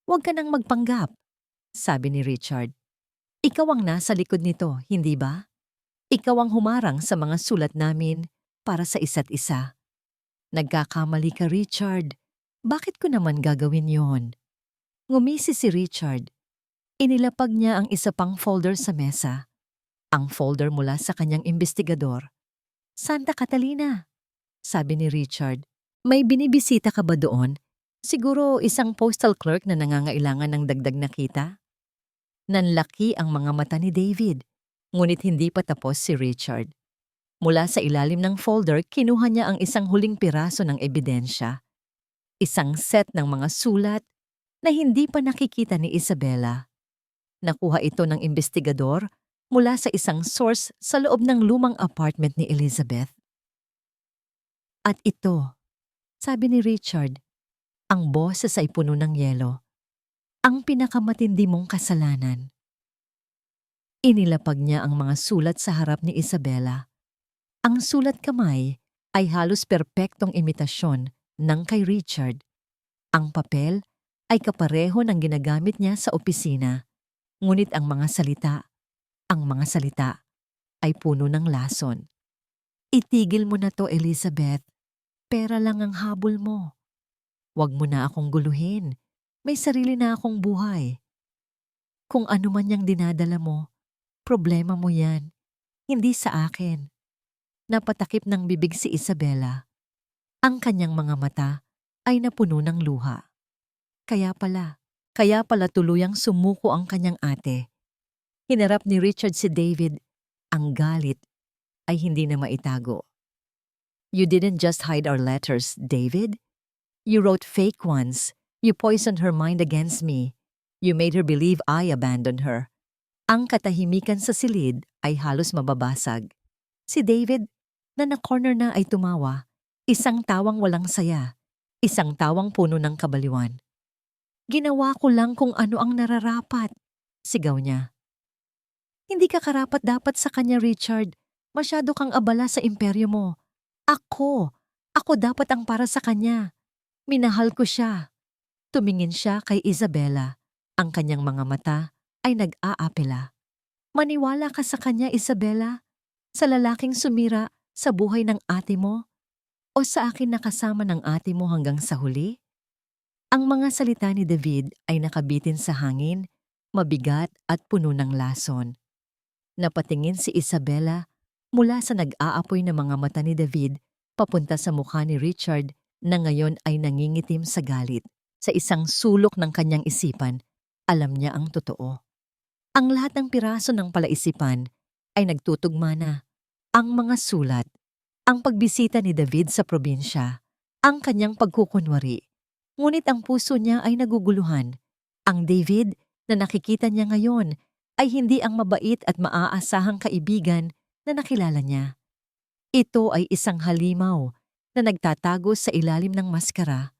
"Huwag ka nang magpanggap," sabi ni Richard. "Ikaw ang nasa likod nito, hindi ba? Ikaw ang humarang sa mga sulat namin para sa isa't isa." "Nagkakamali ka, Richard. Bakit ko naman gagawin yon?" Ngumisi si Richard. Inilapag niya ang isa pang folder sa mesa. Ang folder mula sa kanyang investigador. "Santa Catalina," sabi ni Richard. "May binibisita ka ba doon? Siguro isang postal clerk na nangangailangan ng dagdag na kita?" Nanlaki ang mga mata ni David, ngunit hindi pa tapos si Richard. Mula sa ilalim ng folder, kinuha niya ang isang huling piraso ng ebidensya. Isang set ng mga sulat na hindi pa nakikita ni Isabela. Nakuha ito ng investigador mula sa isang source sa loob ng lumang apartment ni Elizabeth. "At ito," sabi ni Richard, ang boses ay puno ng yelo, "ang pinakamatindi mong kasalanan." Inilapag niya ang mga sulat sa harap ni Isabela. Ang sulat kamay ay halos perpektong imitasyon ng kay Richard. Ang papel ay kapareho ng ginagamit niya sa opisina, ngunit ang mga salita ay puno ng lason. Itigil mo na to, Elizabeth. Pera lang ang habol mo. Huwag mo na akong guluhin. May sarili na akong buhay. Kung ano man yang dinadala mo, problema mo yan, hindi sa akin. Napatakip ng bibig si Isabela. Ang kanyang mga mata ay napuno ng luha. Kaya pala tuluyang sumuko ang kanyang ate. Hinarap ni Richard si David. Ang galit ay hindi na maitago. You didn't just hide our letters, David. You wrote fake ones. You poisoned her mind against me. You made her believe I abandoned her. Ang katahimikan sa silid ay halos mababasag. Si David, na na-corner na ay tumawa. Isang tawang walang saya. Isang tawang puno ng kabaliwan. Ginawa ko lang kung ano ang nararapat, sigaw niya. Hindi ka karapat-dapat sa kanya, Richard. Masyado kang abala sa imperyo mo. Ako dapat ang para sa kanya. Minahal ko siya. Tumingin siya kay Isabela. Ang kanyang mga mata ay nag-aapela. Maniwala ka sa kanya, Isabela? Sa lalaking sumira sa buhay ng ate mo? O sa akin nakasama ng ate mo hanggang sa huli? Ang mga salita ni David ay nakabitin sa hangin, mabigat at puno ng lason. Napatingin si Isabela mula sa nag-aapoy na mga mata ni David papunta sa mukha ni Richard na ngayon ay nangingitim sa galit. Sa isang sulok ng kanyang isipan, alam niya ang totoo. Ang lahat ng piraso ng palaisipan ay nagtutugma na. Ang mga sulat, ang pagbisita ni David sa probinsya, ang kanyang pagkukunwari. Ngunit ang puso niya ay naguguluhan. Ang David na nakikita niya ngayon ay hindi ang mabait at maaasahang kaibigan na nakilala niya. Ito ay isang halimaw na nagtatago sa ilalim ng maskara.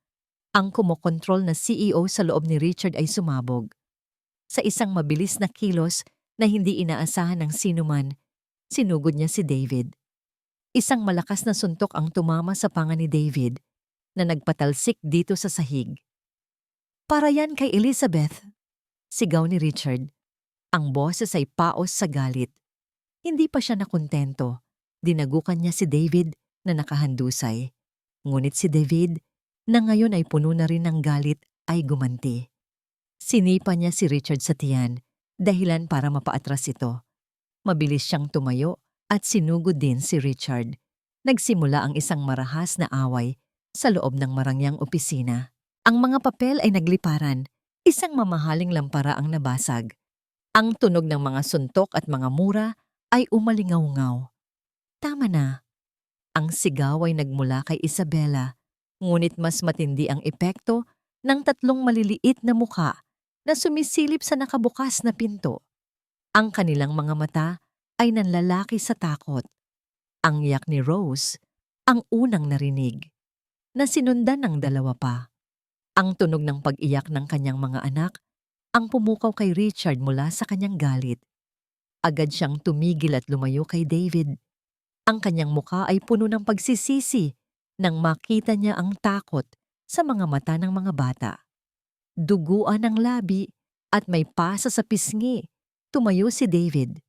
Ang kumokontrol na CEO sa loob ni Richard ay sumabog. Sa isang mabilis na kilos na hindi inaasahan ng sinuman, sinugod niya si David. Isang malakas na suntok ang tumama sa panga ni David na nagpatalsik dito sa sahig. Para yan kay Elizabeth, sigaw ni Richard. Ang boses ay paos sa galit. Hindi pa siya nakontento. Dinagukan niya si David na nakahandusay. Ngunit si David, na ngayon ay puno na rin ng galit, ay gumanti. Sinipa niya si Richard sa tiyan, dahilan para mapaatras ito. Mabilis siyang tumayo at sinugod din si Richard. Nagsimula ang isang marahas na away sa loob ng marangyang opisina. Ang mga papel ay nagliparan. Isang mamahaling lampara ang nabasag. Ang tunog ng mga suntok at mga mura ay umalingaw-ngaw. Tama na. Ang sigaw ay nagmula kay Isabela, ngunit mas matindi ang epekto ng tatlong maliliit na mukha na sumisilip sa nakabukas na pinto. Ang kanilang mga mata ay nanlalaki sa takot. Ang iyak ni Rose, ang unang narinig, na sinundan ng dalawa pa. Ang tunog ng pag-iyak ng kanyang mga anak, ang pumukaw kay Richard mula sa kanyang galit. Agad siyang tumigil at lumayo kay David. Ang kanyang mukha ay puno ng pagsisisi nang makita niya ang takot sa mga mata ng mga bata. Duguan ang labi at may pasa sa pisngi. Tumayo si David.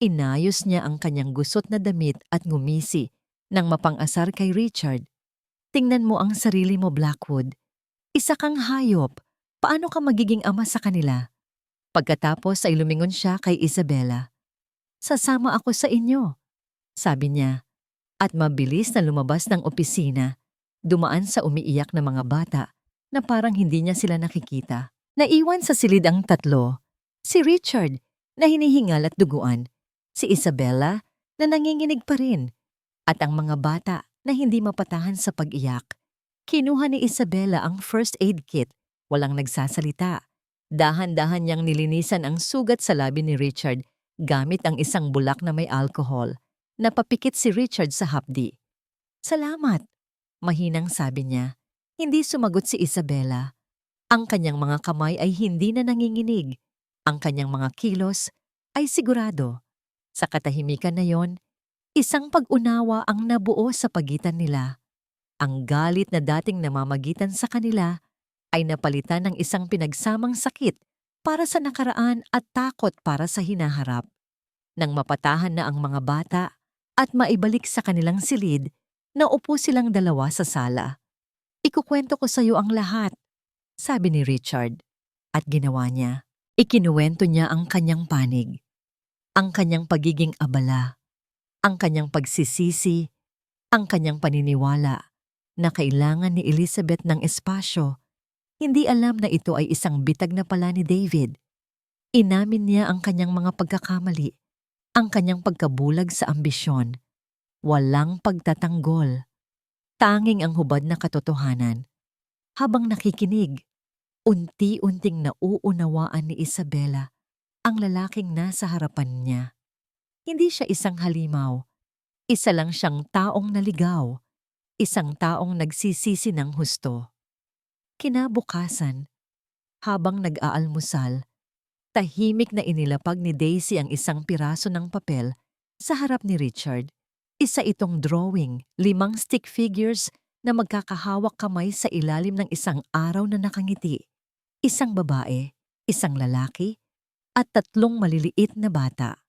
Inayos niya ang kanyang gusot na damit at ngumisi nang mapang-asar kay Richard. Tingnan mo ang sarili mo, Blackwood. Isa kang hayop. Paano ka magiging ama sa kanila? Pagkatapos ay lumingon siya kay Isabela. Sasama ako sa inyo, sabi niya. At mabilis na lumabas ng opisina, dumaan sa umiiyak na mga bata na parang hindi niya sila nakikita. Naiwan sa silid ang tatlo, si Richard na hinihingal at duguan, si Isabela na nanginginig pa rin, at ang mga bata na hindi mapatahan sa pag-iyak. Kinuha ni Isabela ang first aid kit, walang nagsasalita. Dahan-dahan niyang nilinisan ang sugat sa labi ni Richard gamit ang isang bulak na may alcohol. Napapikit si Richard sa hapdi. Salamat, mahinang sabi niya. Hindi sumagot si Isabela. Ang kanyang mga kamay ay hindi na nanginginig. Ang kanyang mga kilos ay sigurado. Sa katahimikan na yon, isang pag-unawa ang nabuo sa pagitan nila. Ang galit na dating namamagitan sa kanila ay napalitan ng isang pinagsamang sakit para sa nakaraan at takot para sa hinaharap. Nang mapatahan na ang mga bata at maibalik sa kanilang silid, naupo silang dalawa sa sala. "Ikukwento ko sa iyo ang lahat," sabi ni Richard. At ginawa niya. Ikinuwento niya ang kanyang panig, ang kanyang pagiging abala, ang kanyang pagsisisi, ang kanyang paniniwala na kailangan ni Elizabeth ng espasyo. Hindi alam na ito ay isang bitag na pala ni David. Inamin niya ang kanyang mga pagkakamali, ang kanyang pagkabulag sa ambisyon. Walang pagtatanggol. Tanging ang hubad na katotohanan. Habang nakikinig, unti-unting nauunawaan ni Isabela ang lalaking nasa harapan niya. Hindi siya isang halimaw. Isa lang siyang taong naligaw. Isang taong nagsisisi ng husto. Kinabukasan, habang nag-aalmusal, tahimik na inilapag ni Daisy ang isang piraso ng papel sa harap ni Richard. Isa itong drawing, 5 stick figures na magkakahawak kamay sa ilalim ng isang araw na nakangiti. Isang babae, isang lalaki, at 3 maliliit na bata.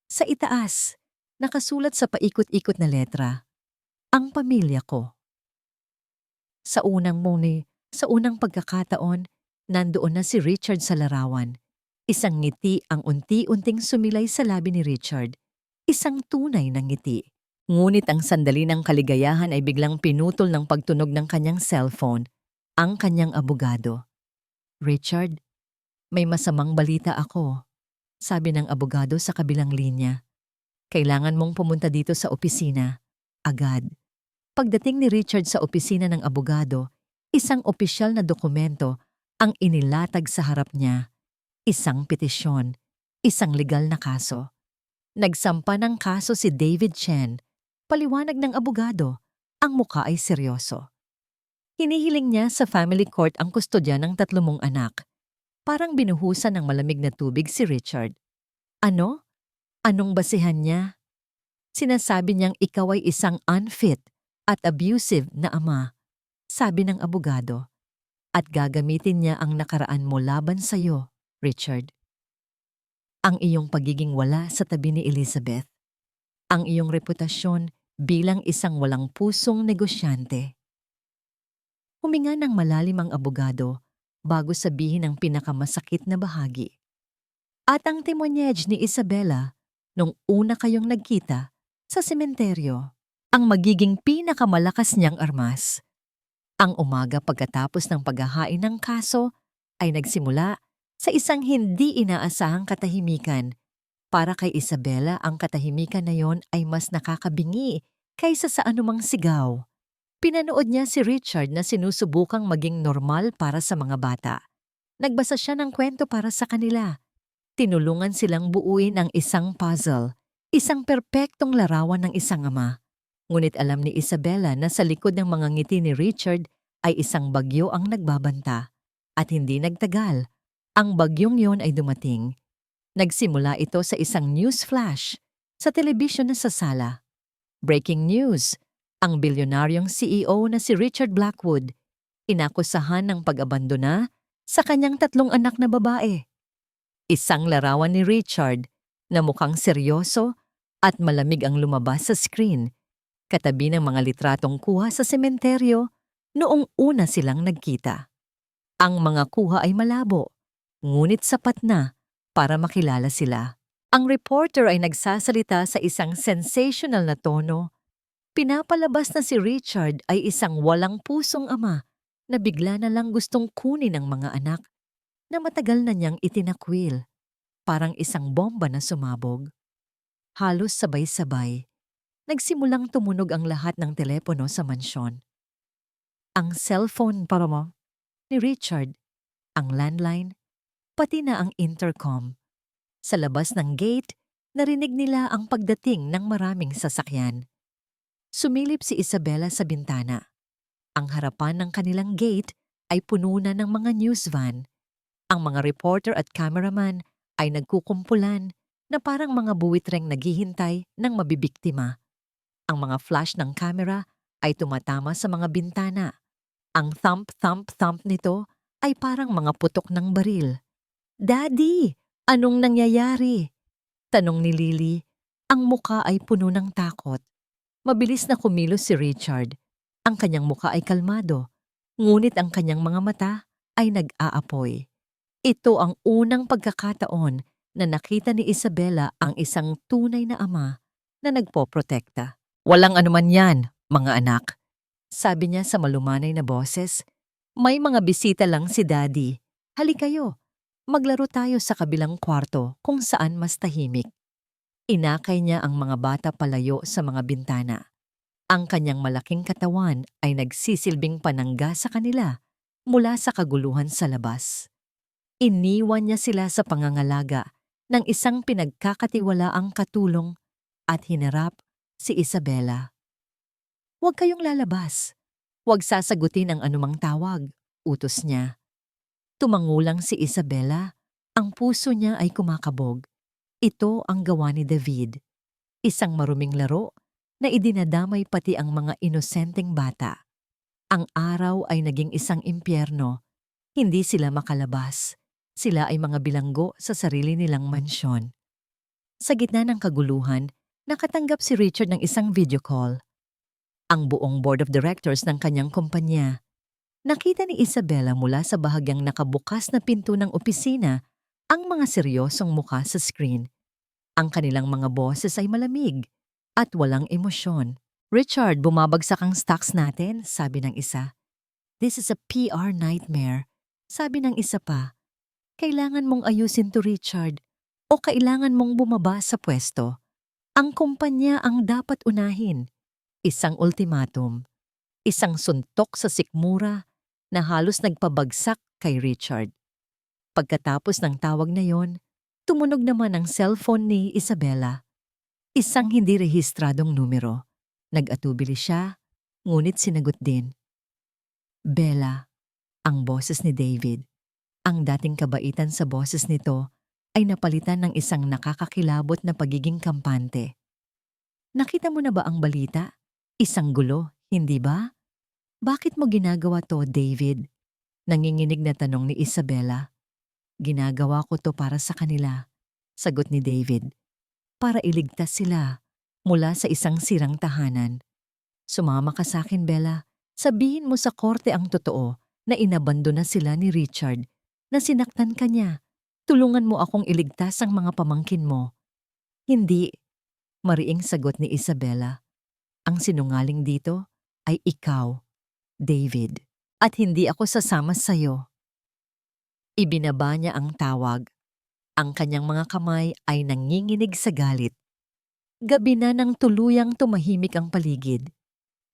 Sa itaas, nakasulat sa paikot-ikot na letra, "Ang pamilya ko." Sa unang pagkakataon, nandoon na si Richard sa larawan. Isang ngiti ang unti-unting sumilay sa labi ni Richard. Isang tunay na ngiti. Ngunit ang sandali ng kaligayahan ay biglang pinutol ng pagtunog ng kanyang cellphone, ang kanyang abogado. "Richard, may masamang balita ako," sabi ng abogado sa kabilang linya. "Kailangan mong pumunta dito sa opisina. Agad." Pagdating ni Richard sa opisina ng abogado, isang opisyal na dokumento ang inilatag sa harap niya. Isang petisyon, isang legal na kaso. Nagsampa ng kaso si David Chen. Paliwanag ng abogado, ang muka ay seryoso. Hinihiling niya sa family court ang kustodya ng 3 mong anak. Parang binuhusan ng malamig na tubig si Richard. Ano? Anong basihan niya? Sinasabi niyang ikaw ay isang unfit at abusive na ama, sabi ng abogado. At gagamitin niya ang nakaraan mo laban sa'yo, Richard. Ang iyong pagiging wala sa tabi ni Elizabeth. Ang iyong reputasyon bilang isang walang pusong negosyante. Huminga ng malalim ang abogado bago sabihin ang pinakamasakit na bahagi. At ang timonyej ni Isabela nung una kayong nagkita sa sementeryo, ang magiging pinakamalakas niyang armas. Ang umaga pagkatapos ng paghahain ng kaso ay nagsimula sa isang hindi inaasahang katahimikan. Para kay Isabela, ang katahimikan na yon ay mas nakakabingi kaysa sa anumang sigaw. Pinanood niya si Richard na sinusubukang maging normal para sa mga bata. Nagbasa siya ng kwento para sa kanila. Tinulungan silang buuin ang isang puzzle, isang perpektong larawan ng isang ama. Ngunit alam ni Isabela na sa likod ng mga ngiti ni Richard ay isang bagyo ang nagbabanta. At hindi nagtagal, ang bagyong yon ay dumating. Nagsimula ito sa isang news flash sa telebisyon na sa sala. Breaking news! Ang bilyonaryong CEO na si Richard Blackwood, inakusahan ng pag-abandona sa kanyang 3 anak na babae. Isang larawan ni Richard na mukhang seryoso at malamig ang lumabas sa screen, katabi ng mga litratong kuha sa sementeryo noong una silang nagkita. Ang mga kuha ay malabo, ngunit sapat na para makilala sila. Ang reporter ay nagsasalita sa isang sensational na tono. Pinapalabas na si Richard ay isang walang pusong ama na bigla na lang gustong kunin ang mga anak na matagal na niyang itinakwil. Parang isang bomba na sumabog. Halos sabay-sabay, nagsimulang tumunog ang lahat ng telepono sa mansyon. Ang cellphone ni Richard, ang landline, pati na ang intercom. Sa labas ng gate, narinig nila ang pagdating ng maraming sasakyan. Sumilip si Isabela sa bintana. Ang harapan ng kanilang gate ay puno na ng mga news van. Ang mga reporter at cameraman ay nagkukumpulan na parang mga buwitreng naghihintay ng mabibiktima. Ang mga flash ng camera ay tumatama sa mga bintana. Ang thump-thump-thump nito ay parang mga putok ng baril. "Daddy, anong nangyayari?" Tanong ni Lily. Ang muka ay puno ng takot. Mabilis na kumilos si Richard. Ang kanyang muka ay kalmado, ngunit ang kanyang mga mata ay nag-aapoy. Ito ang unang pagkakataon na nakita ni Isabela ang isang tunay na ama na nagpoprotekta. "Walang anuman yan, mga anak," sabi niya sa malumanay na boses. "May mga bisita lang si Daddy. Halika kayo, maglaro tayo sa kabilang kwarto kung saan mas tahimik." Inakay niya ang mga bata palayo sa mga bintana. Ang kanyang malaking katawan ay nagsisilbing panangga sa kanila mula sa kaguluhan sa labas. Iniwan niya sila sa pangangalaga ng isang pinagkakatiwalaang katulong at hinarap si Isabela. "Huwag kayong lalabas. Huwag sasagutin ang anumang tawag," utos niya. Tumangulang si Isabela. Ang puso niya ay kumakabog. Ito ang gawa ni David, isang maruming laro na idinadamay pati ang mga inosenteng bata. Ang araw ay naging isang impyerno. Hindi sila makalabas. Sila ay mga bilanggo sa sarili nilang mansyon. Sa gitna ng kaguluhan, nakatanggap si Richard ng isang video call. Ang buong board of directors ng kanyang kumpanya. Nakita ni Isabela mula sa bahagyang nakabukas na pinto ng opisina ang mga seryosong mukha sa screen. Ang kanilang mga boses ay malamig at walang emosyon. "Richard, bumabagsak ang stocks natin," sabi ng isa. "This is a PR nightmare," sabi ng isa pa. "Kailangan mong ayusin to, Richard, o kailangan mong bumaba sa pwesto. Ang kumpanya ang dapat unahin." Isang ultimatum, isang suntok sa sikmura na halos nagpabagsak kay Richard. Pagkatapos ng tawag na yon, tumunog naman ang cellphone ni Isabela. Isang hindi rehistradong numero. Nag-atubili siya, ngunit sinagot din. Bella, ang boses ni David. Ang dating kabaitan sa boses nito ay napalitan ng isang nakakakilabot na pagiging kampante. "Nakita mo na ba ang balita? Isang gulo, hindi ba?" "Bakit mo ginagawa to, David?" Nanginginig na tanong ni Isabela. "Ginagawa ko to para sa kanila," sagot ni David. "Para iligtas sila mula sa isang sirang tahanan. Sumama ka sa akin, Bella. Sabihin mo sa korte ang totoo na inabandona sila ni Richard, na sinaktan ka niya. Tulungan mo akong iligtas ang mga pamangkin mo." "Hindi," mariing sagot ni Isabela. "Ang sinungaling dito ay ikaw, David, at hindi ako sasama sa'yo." Ibinaba niya ang tawag. Ang kanyang mga kamay ay nanginginig sa galit. Gabi na nang tuluyang tumahimik ang paligid.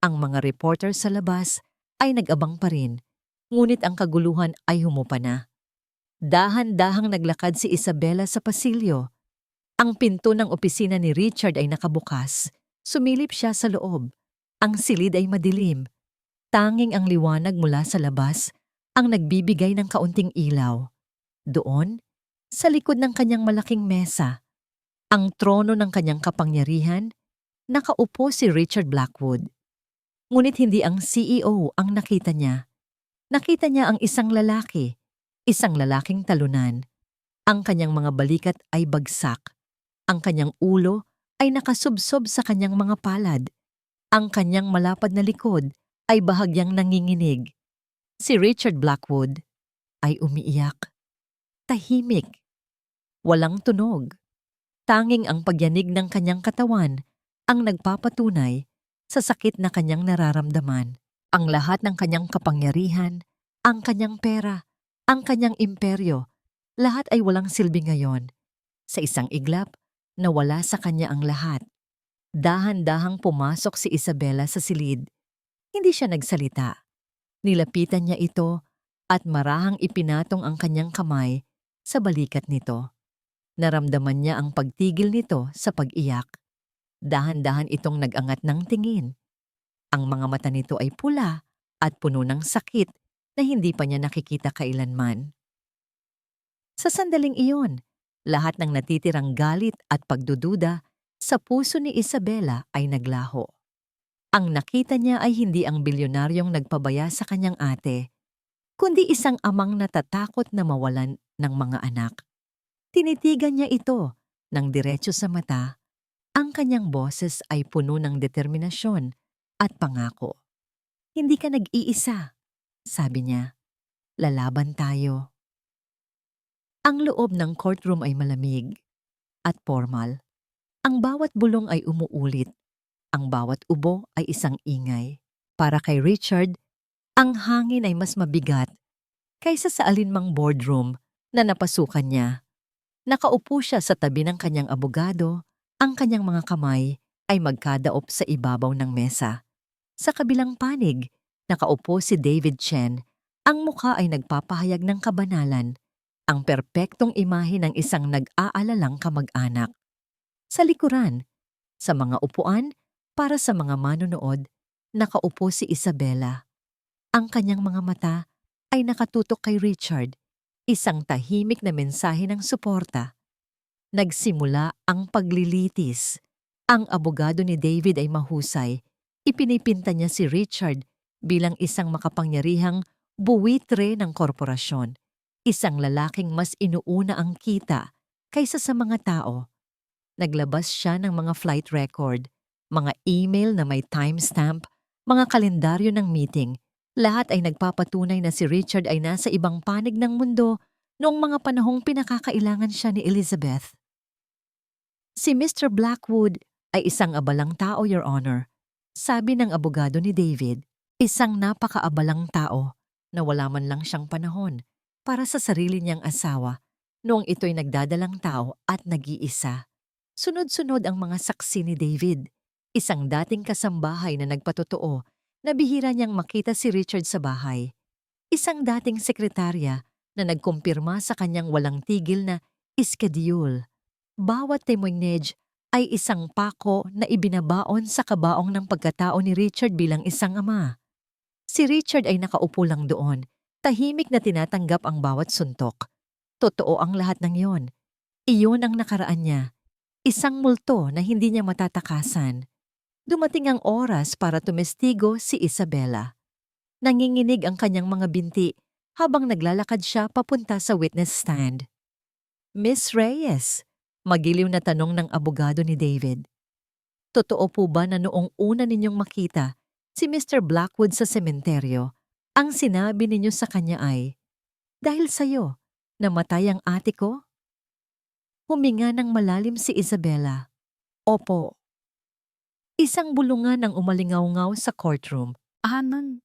Ang mga reporter sa labas ay nag-abang pa rin, ngunit ang kaguluhan ay humupa na. Dahan-dahang naglakad si Isabela sa pasilyo. Ang pinto ng opisina ni Richard ay nakabukas. Sumilip siya sa loob. Ang silid ay madilim. Tanging ang liwanag mula sa labas ang nagbibigay ng kaunting ilaw. Doon, sa likod ng kanyang malaking mesa, ang trono ng kanyang kapangyarihan, nakaupo si Richard Blackwood. Ngunit hindi ang CEO ang nakita niya. Nakita niya ang isang lalaking talunan. Ang kanyang mga balikat ay bagsak. Ang kanyang ulo ay nakasubsob sa kanyang mga palad. Ang kanyang malapad na likod ay bahagyang nanginginig. Si Richard Blackwood ay umiiyak. Tahimik. Walang tunog. Tanging ang pagyanig ng kanyang katawan ang nagpapatunay sa sakit na kanyang nararamdaman. Ang lahat ng kanyang kapangyarihan, ang kanyang pera, ang kanyang imperyo, lahat ay walang silbi ngayon. Sa isang iglap, nawala sa kanya ang lahat. Dahan-dahang pumasok si Isabela sa silid. Hindi siya nagsalita. Nilapitan niya ito at marahang ipinatong ang kanyang kamay sa balikat nito. Naramdaman niya ang pagtigil nito sa pag-iyak. Dahan-dahan itong nag-angat ng tingin. Ang mga mata nito ay pula at puno ng sakit na hindi pa niya nakikita kailanman. Sa sandaling iyon, lahat ng natitirang galit at pagdududa sa puso ni Isabela ay naglaho. Ang nakita niya ay hindi ang bilyonaryong nagpabaya sa kanyang ate, kundi isang amang natatakot na mawalan ng mga anak. Tinitigan niya ito ng diretso sa mata. Ang kanyang boses ay puno ng determinasyon at pangako. Hindi ka nag-iisa, sabi niya. Lalaban tayo. Ang loob ng courtroom ay malamig at formal. Ang bawat bulong ay umuulit. Ang bawat ubo ay isang ingay. Para kay Richard, ang hangin ay mas mabigat kaysa sa alinmang boardroom na napasukan niya. Nakaupo siya sa tabi ng kanyang abogado, ang kanyang mga kamay ay magkadaop sa ibabaw ng mesa. Sa kabilang panig, nakaupo si David Chen, ang mukha ay nagpapahayag ng kabanalan, ang perpektong imahe ng isang nag-aalalang kamag-anak. Sa likuran, sa mga upuan, para sa mga manonood, nakaupo si Isabela. Ang kanyang mga mata ay nakatutok kay Richard, isang tahimik na mensahe ng suporta. Nagsimula ang paglilitis. Ang abogado ni David ay mahusay. Ipinipinta niya si Richard bilang isang makapangyarihang buwitre ng korporasyon. Isang lalaking mas inuuna ang kita kaysa sa mga tao. Naglabas siya ng mga flight record, mga email na may timestamp, mga kalendaryo ng meeting. Lahat ay nagpapatunay na si Richard ay nasa ibang panig ng mundo noong mga panahong pinakakailangan siya ni Elizabeth. Si Mr. Blackwood ay isang abalang tao, Your Honor. Sabi ng abogado ni David, isang napakaabalang tao na wala man lang siyang panahon para sa sarili niyang asawa noong ito'y nagdadalang tao at nag-iisa. Sunod-sunod ang mga saksi ni David, isang dating kasambahay na nagpatotoo na bihira niyang makita si Richard sa bahay. Isang dating sekretarya na nagkumpirma sa kanyang walang tigil na iskediul. Bawat temoignage ay isang pako na ibinabaon sa kabaong ng pagkatao ni Richard bilang isang ama. Si Richard ay nakaupo lang doon, tahimik na tinatanggap ang bawat suntok. Totoo ang lahat ng yon. Iyon ang nakaraan niya. Isang multo na hindi niya matatakasan. Dumating ang oras para tumestigo si Isabela. Nanginginig ang kanyang mga binti habang naglalakad siya papunta sa witness stand. Miss Reyes, magiliw na tanong ng abogado ni David. Totoo po ba na noong una ninyong makita si Mr. Blackwood sa sementeryo, ang sinabi ninyo sa kanya ay, "Dahil sa'yo, namatay ang ate ko"? Huminga ng malalim si Isabela. Opo. Isang bulungan ang umalingaw-ngaw sa courtroom. Anan.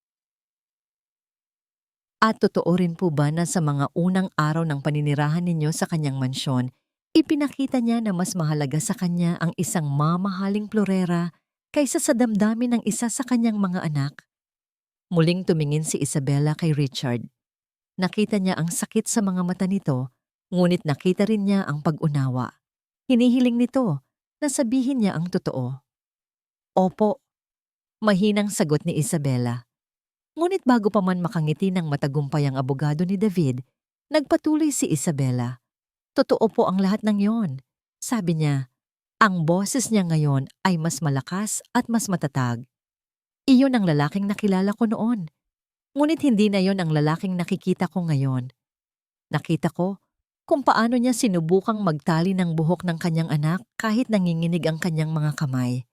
At totoo rin po ba na sa mga unang araw ng paninirahan ninyo sa kanyang mansyon, ipinakita niya na mas mahalaga sa kanya ang isang mamahaling florera kaysa sa damdamin ng isa sa kanyang mga anak? Muling tumingin si Isabela kay Richard. Nakita niya ang sakit sa mga mata nito, ngunit nakita rin niya ang pag-unawa. Hinihiling nito na sabihin niya ang totoo. Opo, mahinang sagot ni Isabela. Ngunit bago pa man makangiti ng matagumpay ang abogado ni David, nagpatuloy si Isabela. Totoo po ang lahat ng yon. Sabi niya, ang boses niya ngayon ay mas malakas at mas matatag. Iyon ang lalaking nakilala ko noon. Ngunit hindi na yon ang lalaking nakikita ko ngayon. Nakita ko kung paano niya sinubukang magtali ng buhok ng kanyang anak kahit nanginginig ang kanyang mga kamay.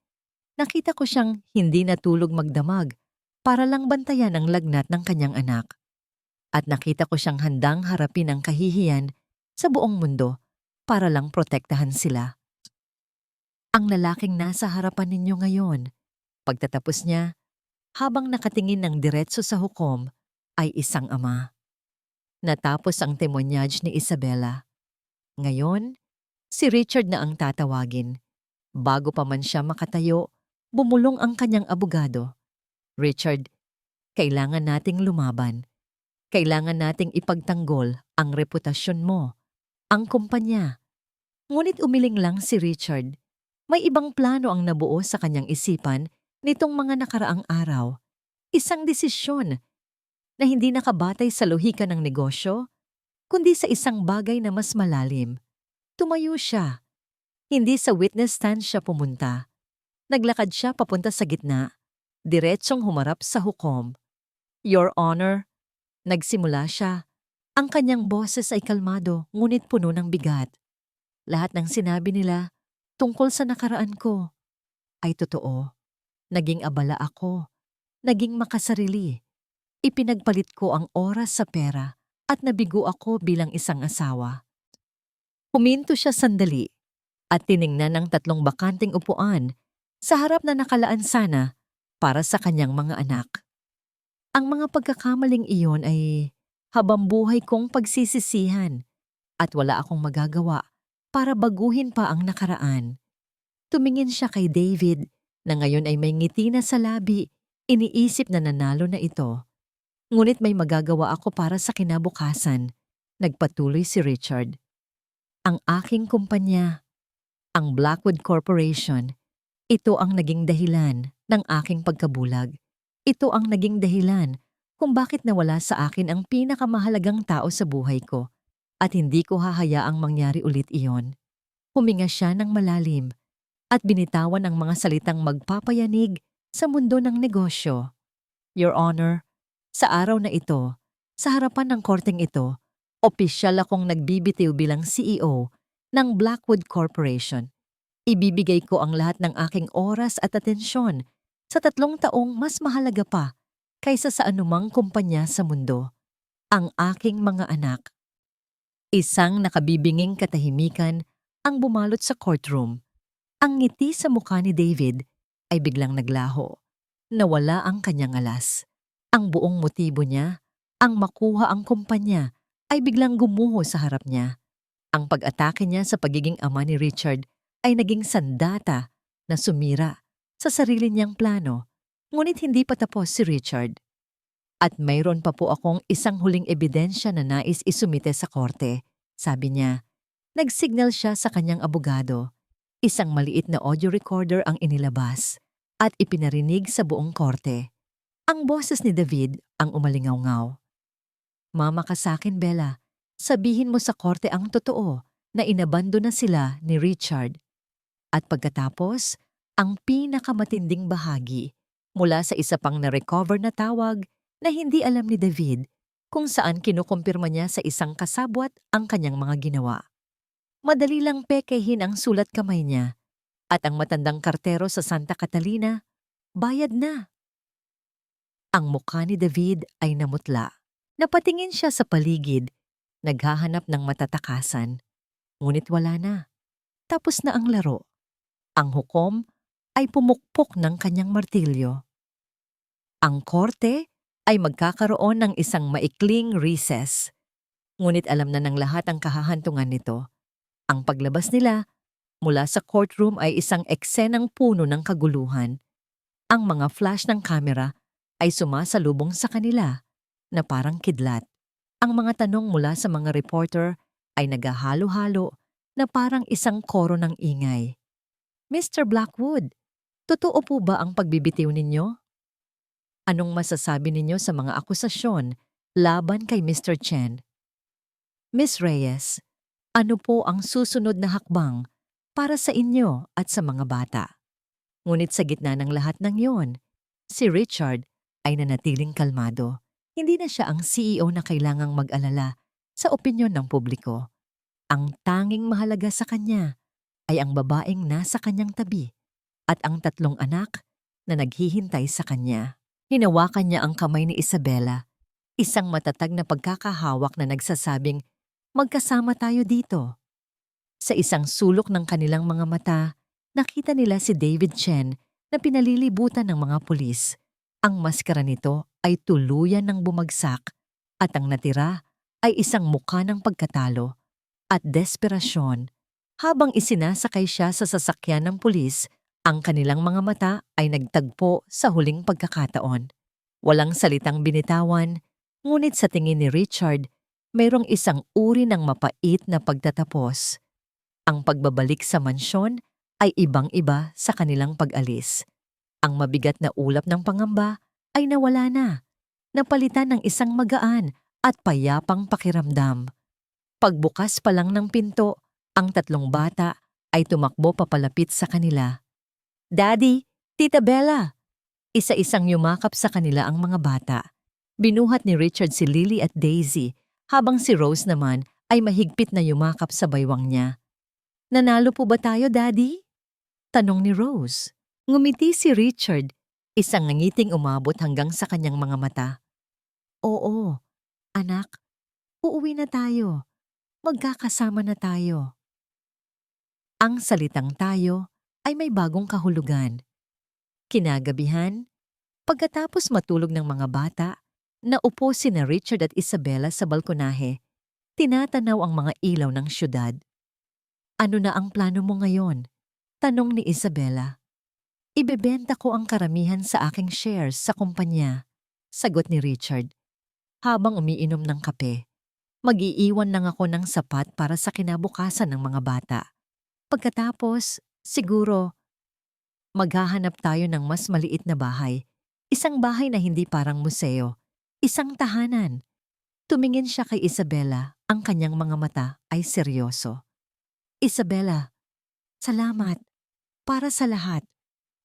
Nakita ko siyang hindi natulog magdamag para lang bantayan ang lagnat ng kanyang anak. At nakita ko siyang handang harapin ang kahihiyan sa buong mundo para lang protektahan sila. Ang lalaking nasa harapan ninyo ngayon, pagtatapos niya, habang nakatingin ng diretso sa hukom, ay isang ama. Natapos ang temonyage ni Isabela. Ngayon, si Richard na ang tatawagin. Bago pa man siya makatayo, bumulong ang kanyang abogado. Richard, kailangan nating lumaban. Kailangan nating ipagtanggol ang reputasyon mo, ang kumpanya. Ngunit umiling lang si Richard. May ibang plano ang nabuo sa kanyang isipan nitong mga nakaraang araw. Isang desisyon na hindi nakabatay sa lohika ng negosyo, kundi sa isang bagay na mas malalim. Tumayo siya. Hindi sa witness stand siya pumunta. Naglakad siya papunta sa gitna. Diretsong humarap sa hukom. Your Honor, nagsimula siya. Ang kanyang boses ay kalmado ngunit puno ng bigat. Lahat ng sinabi nila tungkol sa nakaraan ko ay totoo. Naging abala ako, naging makasarili. Ipinagpalit ko ang oras sa pera at nabigo ako bilang isang asawa. Huminto siya sandali at tiningnan ang 3 bakanting upuan sa harap na nakalaan sana para sa kanyang mga anak. Ang mga pagkakamaling iyon ay habang buhay kong pagsisisihan at wala akong magagawa para baguhin pa ang nakaraan. Tumingin siya kay David na ngayon ay may ngiti na sa labi, iniisip na nanalo na ito. Ngunit may magagawa ako para sa kinabukasan, nagpatuloy si Richard. Ang aking kumpanya, ang Blackwood Corporation, ito ang naging dahilan ng aking pagkabulag. Ito ang naging dahilan kung bakit nawala sa akin ang pinakamahalagang tao sa buhay ko at hindi ko hahayaang mangyari ulit iyon. Huminga siya ng malalim at binitawan ang mga salitang magpapayanig sa mundo ng negosyo. Your Honor, sa araw na ito, sa harapan ng korteng ito, opisyal akong nagbibitiw bilang CEO ng Blackwood Corporation. Ibibigay ko ang lahat ng aking oras at atensyon sa 3 taong mas mahalaga pa kaysa sa anumang kumpanya sa mundo, ang aking mga anak. Isang nakabibinging katahimikan ang bumalot sa courtroom. Ang ngiti sa mukha ni David ay biglang naglaho. Nawala ang kanyang alas. Ang buong motibo niya, ang makuha ang kumpanya, ay biglang gumuho sa harap niya. Ang pag-atake niya sa pagiging ama ni Richard ay naging sandata na sumira sa sarili niyang plano, ngunit hindi pa tapos si Richard. At mayroon pa po akong isang huling ebidensya na nais isumite sa korte, sabi niya. Nagsignal siya sa kanyang abogado. Isang maliit na audio recorder ang inilabas at ipinarinig sa buong korte. Ang boses ni David ang umalingaw-ngaw. Mama ka sakin, Bella. Sabihin mo sa korte ang totoo na inabando na sila ni Richard. At pagkatapos, ang pinakamatinding bahagi mula sa isa pang na-recover na tawag na hindi alam ni David kung saan kinukumpirma niya sa isang kasabwat ang kanyang mga ginawa. Madali lang pekehin ang sulat kamay niya at ang matandang kartero sa Santa Catalina, bayad na. Ang mukha ni David ay namutla. Napatingin siya sa paligid, naghahanap ng matatakasan. Ngunit wala na. Tapos na ang laro. Ang hukom ay pumukpok ng kanyang martilyo. Ang korte ay magkakaroon ng isang maikling recess. Ngunit alam na ng lahat ang kahahantungan nito. Ang paglabas nila mula sa courtroom ay isang eksenang puno ng kaguluhan. Ang mga flash ng kamera ay sumasalubong sa kanila na parang kidlat. Ang mga tanong mula sa mga reporter ay naghahalo-halo na parang isang koro ng ingay. Mr. Blackwood, totoo po ba ang pagbibitiw ninyo? Anong masasabi ninyo sa mga akusasyon laban kay Mr. Chen? Miss Reyes, ano po ang susunod na hakbang para sa inyo at sa mga bata? Ngunit sa gitna ng lahat ng yon, si Richard ay nanatiling kalmado. Hindi na siya ang CEO na kailangang mag-alala sa opinyon ng publiko. Ang tanging mahalaga sa kanya ay ang babaeng nasa kanyang tabi at ang 3 anak na naghihintay sa kanya. Hinawakan niya ang kamay ni Isabella, isang matatag na pagkakahawak na nagsasabing, magkasama tayo dito. Sa isang sulok ng kanilang mga mata, nakita nila si David Chen na pinalilibutan ng mga pulis. Ang maskara nito ay tuluyan ng bumagsak at ang natira ay isang mukha ng pagkatalo at desperasyon. Habang isinasakay siya sa sasakyan ng pulis, ang kanilang mga mata ay nagtagpo sa huling pagkakataon. Walang salitang binitawan, ngunit sa tingin ni Richard, mayroong isang uri ng mapait na pagtatapos. Ang pagbabalik sa mansyon ay ibang-iba sa kanilang pag-alis. Ang mabigat na ulap ng pangamba ay nawala na, napalitan ng isang magaan at payapang pakiramdam. Pagbukas pa lang ng pinto, ang 3 bata ay tumakbo papalapit sa kanila. Daddy, Tita Bella, Isa-isang yumakap sa kanila ang mga bata. Binuhat ni Richard si Lily at Daisy, habang si Rose naman ay mahigpit na yumakap sa baywang niya. "Nanalo po ba tayo, Daddy?" tanong ni Rose. Ngumiti si Richard, isang ngiting umabot hanggang sa kanyang mga mata. "Oo, anak, uuwi na tayo. Magkakasama na tayo." Ang salitang tayo ay may bagong kahulugan. Kinagabihan, pagkatapos matulog ng mga bata, naupo sina Richard at Isabella sa balkonahe, tinatanaw ang mga ilaw ng syudad. "Ano na ang plano mo ngayon?" tanong ni Isabella. "Ibebenta ko ang karamihan sa aking shares sa kumpanya," sagot ni Richard, habang umiinom ng kape. "Mag-iiwan lang ako ng sapat para sa kinabukasan ng mga bata. Pagkatapos, siguro, maghahanap tayo ng mas maliit na bahay. Isang bahay na hindi parang museo. Isang tahanan." Tumingin siya kay Isabella, ang kanyang mga mata ay seryoso. "Isabella, salamat. Para sa lahat.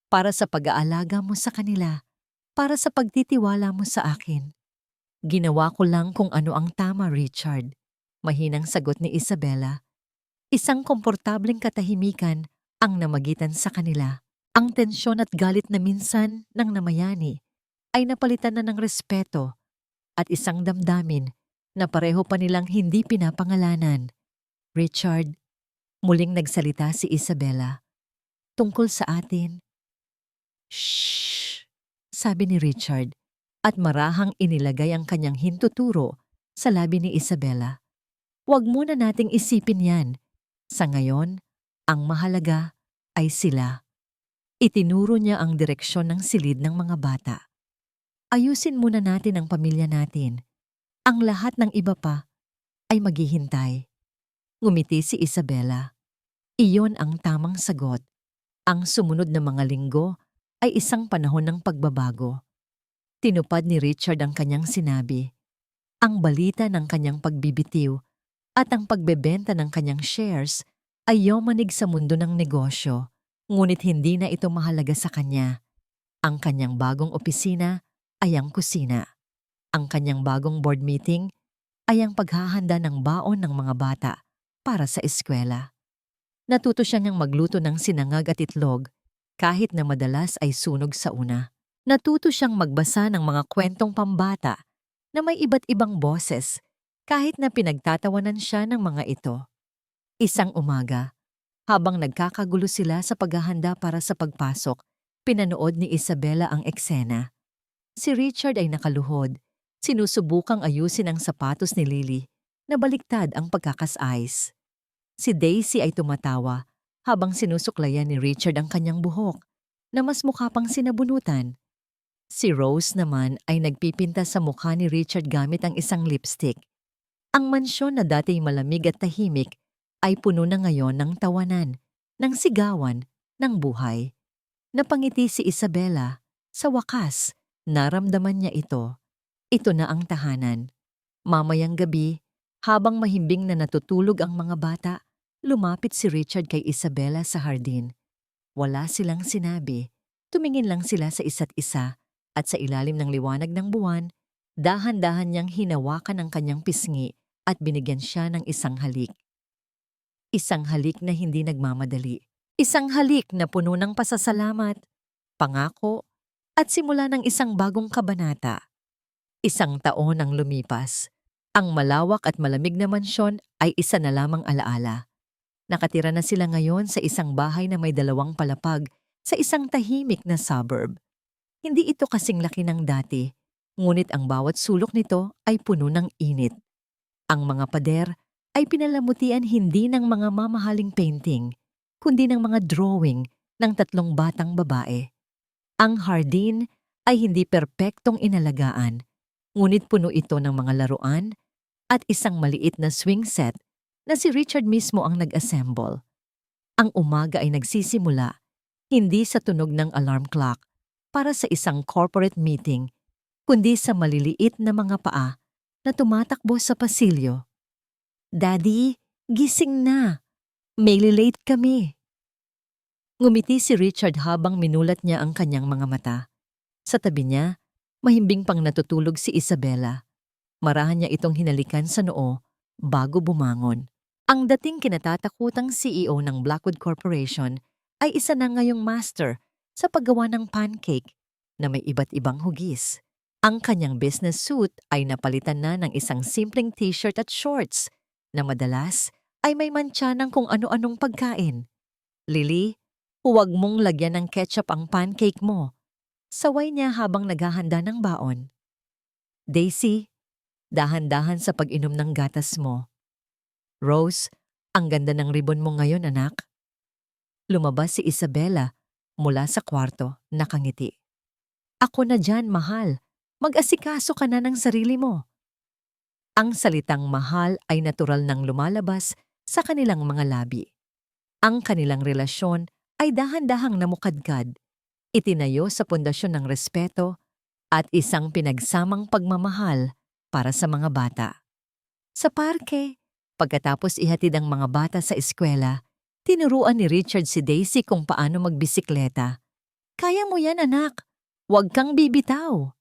Para sa pag-aalaga mo sa kanila. Para sa pagtitiwala mo sa akin." "Ginawa ko lang kung ano ang tama, Richard," mahinang sagot ni Isabella. Isang komportableng katahimikan ang namagitan sa kanila. Ang tensyon at galit na minsan nang namayani ay napalitan na ng respeto at isang damdamin na pareho pa nilang hindi pinapangalanan. "Richard," muling nagsalita si Isabella, "tungkol sa atin." "Shh!" sabi ni Richard, at marahang inilagay ang kanyang hintuturo sa labi ni Isabella. "Huwag muna nating isipin yan. Sa ngayon, ang mahalaga ay sila." Itinuro niya ang direksyon ng silid ng mga bata. "Ayusin muna natin ang pamilya natin. Ang lahat ng iba pa ay maghihintay." Ngumiti si Isabella. Iyon ang tamang sagot. Ang sumunod na mga linggo ay isang panahon ng pagbabago. Tinupad ni Richard ang kanyang sinabi. Ang balita ng kanyang pagbibitiw at ang pagbebenta ng kanyang shares ay yomanig sa mundo ng negosyo, ngunit hindi na ito mahalaga sa kanya. Ang kanyang bagong opisina ay ang kusina. Ang kanyang bagong board meeting ay ang paghahanda ng baon ng mga bata para sa eskwela. Natuto siya niyang magluto ng sinangag at itlog kahit na madalas ay sunog sa una. Natuto siyang magbasa ng mga kwentong pambata na may iba't ibang boses kahit na pinagtatawanan siya ng mga ito. Isang umaga, habang nagkakagulo sila sa paghahanda para sa pagpasok, pinanood ni Isabella ang eksena. Si Richard ay nakaluhod, sinusubukang ayusin ang sapatos ni Lily na baliktad ang pagkakas-ice. Si Daisy ay tumatawa habang sinusuklayan ni Richard ang kanyang buhok na mas mukha pang sinabunutan. Si Rose naman ay nagpipinta sa mukha ni Richard gamit ang isang lipstick. Ang mansyon na dati malamig at tahimik ay puno na ngayon ng tawanan, ng sigawan, ng buhay. Napangiti si Isabella. Sa wakas, naramdaman niya ito. Ito na ang tahanan. Mamayang gabi, habang mahimbing na natutulog ang mga bata, lumapit si Richard kay Isabella sa hardin. Wala silang sinabi. Tumingin lang sila sa isa't isa at sa ilalim ng liwanag ng buwan, dahan-dahan niyang hinawakan ang kanyang pisngi at binigyan siya ng isang halik. Isang halik na hindi nagmamadali. Isang halik na puno ng pasasalamat, pangako, at simula ng isang bagong kabanata. Isang taon ang lumipas. Ang malawak at malamig na mansyon ay isa na lamang alaala. Nakatira na sila ngayon sa isang bahay na may 2 palapag sa isang tahimik na suburb. Hindi ito kasing laki ng dati, ngunit ang bawat sulok nito ay puno ng init. Ang mga pader ay pinalamutian hindi ng mga mamahaling painting, kundi ng mga drawing ng 3 batang babae. Ang hardin ay hindi perpektong inalagaan, ngunit puno ito ng mga laruan at isang maliit na swing set na si Richard mismo ang nag-assemble. Ang umaga ay nagsisimula, hindi sa tunog ng alarm clock para sa isang corporate meeting, kundi sa maliliit na mga paa na tumatakbo sa pasilyo. "Daddy, gising na. May late kami." Ngumiti si Richard habang minulat niya ang kanyang mga mata. Sa tabi niya, mahimbing pang natutulog si Isabela. Marahan niya itong hinalikan sa noo bago bumangon. Ang dating kinatatakutang CEO ng Blackwood Corporation ay isa na ngayong master sa paggawa ng pancake na may iba't ibang hugis. Ang kanyang business suit ay napalitan na ng isang simpleng t-shirt at shorts na madalas ay may mantsa ng kung ano-anong pagkain. Lily, huwag mong lagyan ng ketchup ang pancake mo. Saway niya habang naghahanda ng baon. Daisy, dahan-dahan sa pag-inom ng gatas mo. Rose, ang ganda ng ribbon mo ngayon, anak. Lumabas si Isabela mula sa kwarto, nakangiti. Ako na dyan, mahal. Mag-asikaso ka na ng sarili mo. Ang salitang mahal ay natural nang lumalabas sa kanilang mga labi. Ang kanilang relasyon ay dahan-dahang namukadkad, itinayo sa pundasyon ng respeto at isang pinagsamang pagmamahal para sa mga bata. Sa parke, pagkatapos ihatid ang mga bata sa eskwela, tinuruan ni Richard si Daisy kung paano magbisikleta. Kaya mo yan, anak. Huwag kang bibitaw.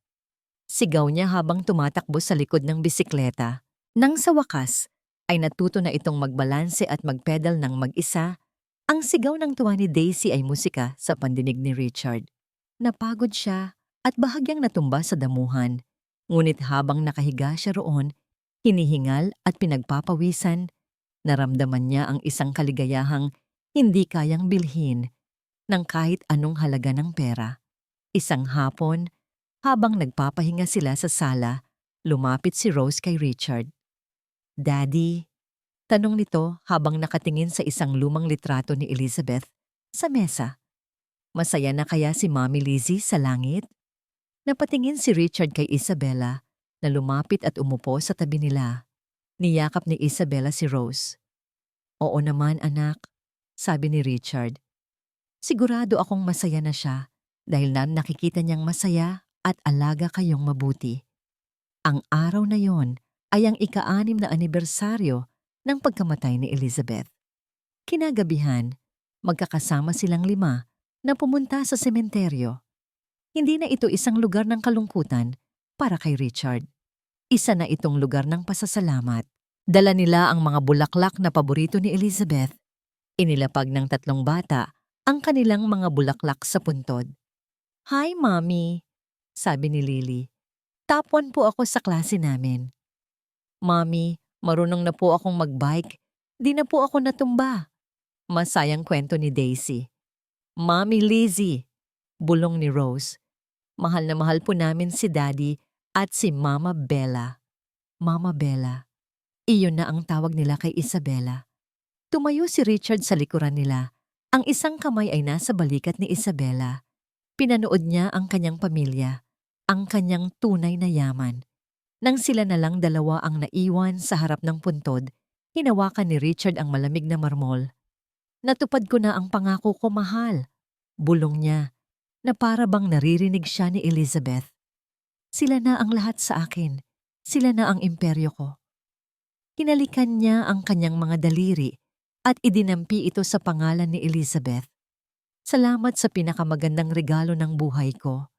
Sigaw niya habang tumatakbo sa likod ng bisikleta. Nang sa wakas, ay natuto na itong magbalanse at magpedal ng mag-isa. Ang sigaw ng tuwa ni Daisy ay musika sa pandinig ni Richard. Napagod siya at bahagyang natumba sa damuhan. Ngunit habang nakahiga siya roon, hinihingal at pinagpapawisan, naramdaman niya ang isang kaligayahang hindi kayang bilhin ng kahit anong halaga ng pera. Isang hapon, habang nagpapahinga sila sa sala, lumapit si Rose kay Richard. Daddy, tanong nito habang nakatingin sa isang lumang litrato ni Elizabeth sa mesa. Masaya na kaya si Mommy Lizzie sa langit? Napatingin si Richard kay Isabela na lumapit at umupo sa tabi nila. Niyakap ni Isabela si Rose. Oo naman, anak, sabi ni Richard. Sigurado akong masaya na siya dahil nakikita niyang masaya at alaga kayong mabuti. Ang araw na yon ay ang ika-6 na anibersaryo ng pagkamatay ni Elizabeth. Kinagabihan, magkakasama silang 5 na pumunta sa sementeryo. Hindi na ito isang lugar ng kalungkutan para kay Richard. Isa na itong lugar ng pasasalamat. Dala nila ang mga bulaklak na paborito ni Elizabeth. Inilapag ng 3 bata ang kanilang mga bulaklak sa puntod. Hi, Mommy, sabi ni Lily. Top 1 po ako sa klase namin. Mommy, marunong na po akong magbike. Di na po ako natumba. Masayang kwento ni Daisy. Mommy Lizzie, bulong ni Rose. Mahal na mahal po namin si Daddy at si Mama Bella. Mama Bella. Iyon na ang tawag nila kay Isabela. Tumayo si Richard sa likuran nila. Ang isang kamay ay nasa balikat ni Isabela. Pinanood niya ang kanyang pamilya, ang kanyang tunay na yaman. Nang sila na lang dalawa ang naiwan sa harap ng puntod, hinawakan ni Richard ang malamig na marmol. Natupad ko na ang pangako ko, mahal. Bulong niya, na para bang naririnig siya ni Elizabeth. Sila na ang lahat sa akin. Sila na ang imperyo ko. Hinalikan niya ang kanyang mga daliri at idinampi ito sa pangalan ni Elizabeth. Salamat sa pinakamagandang regalo ng buhay ko.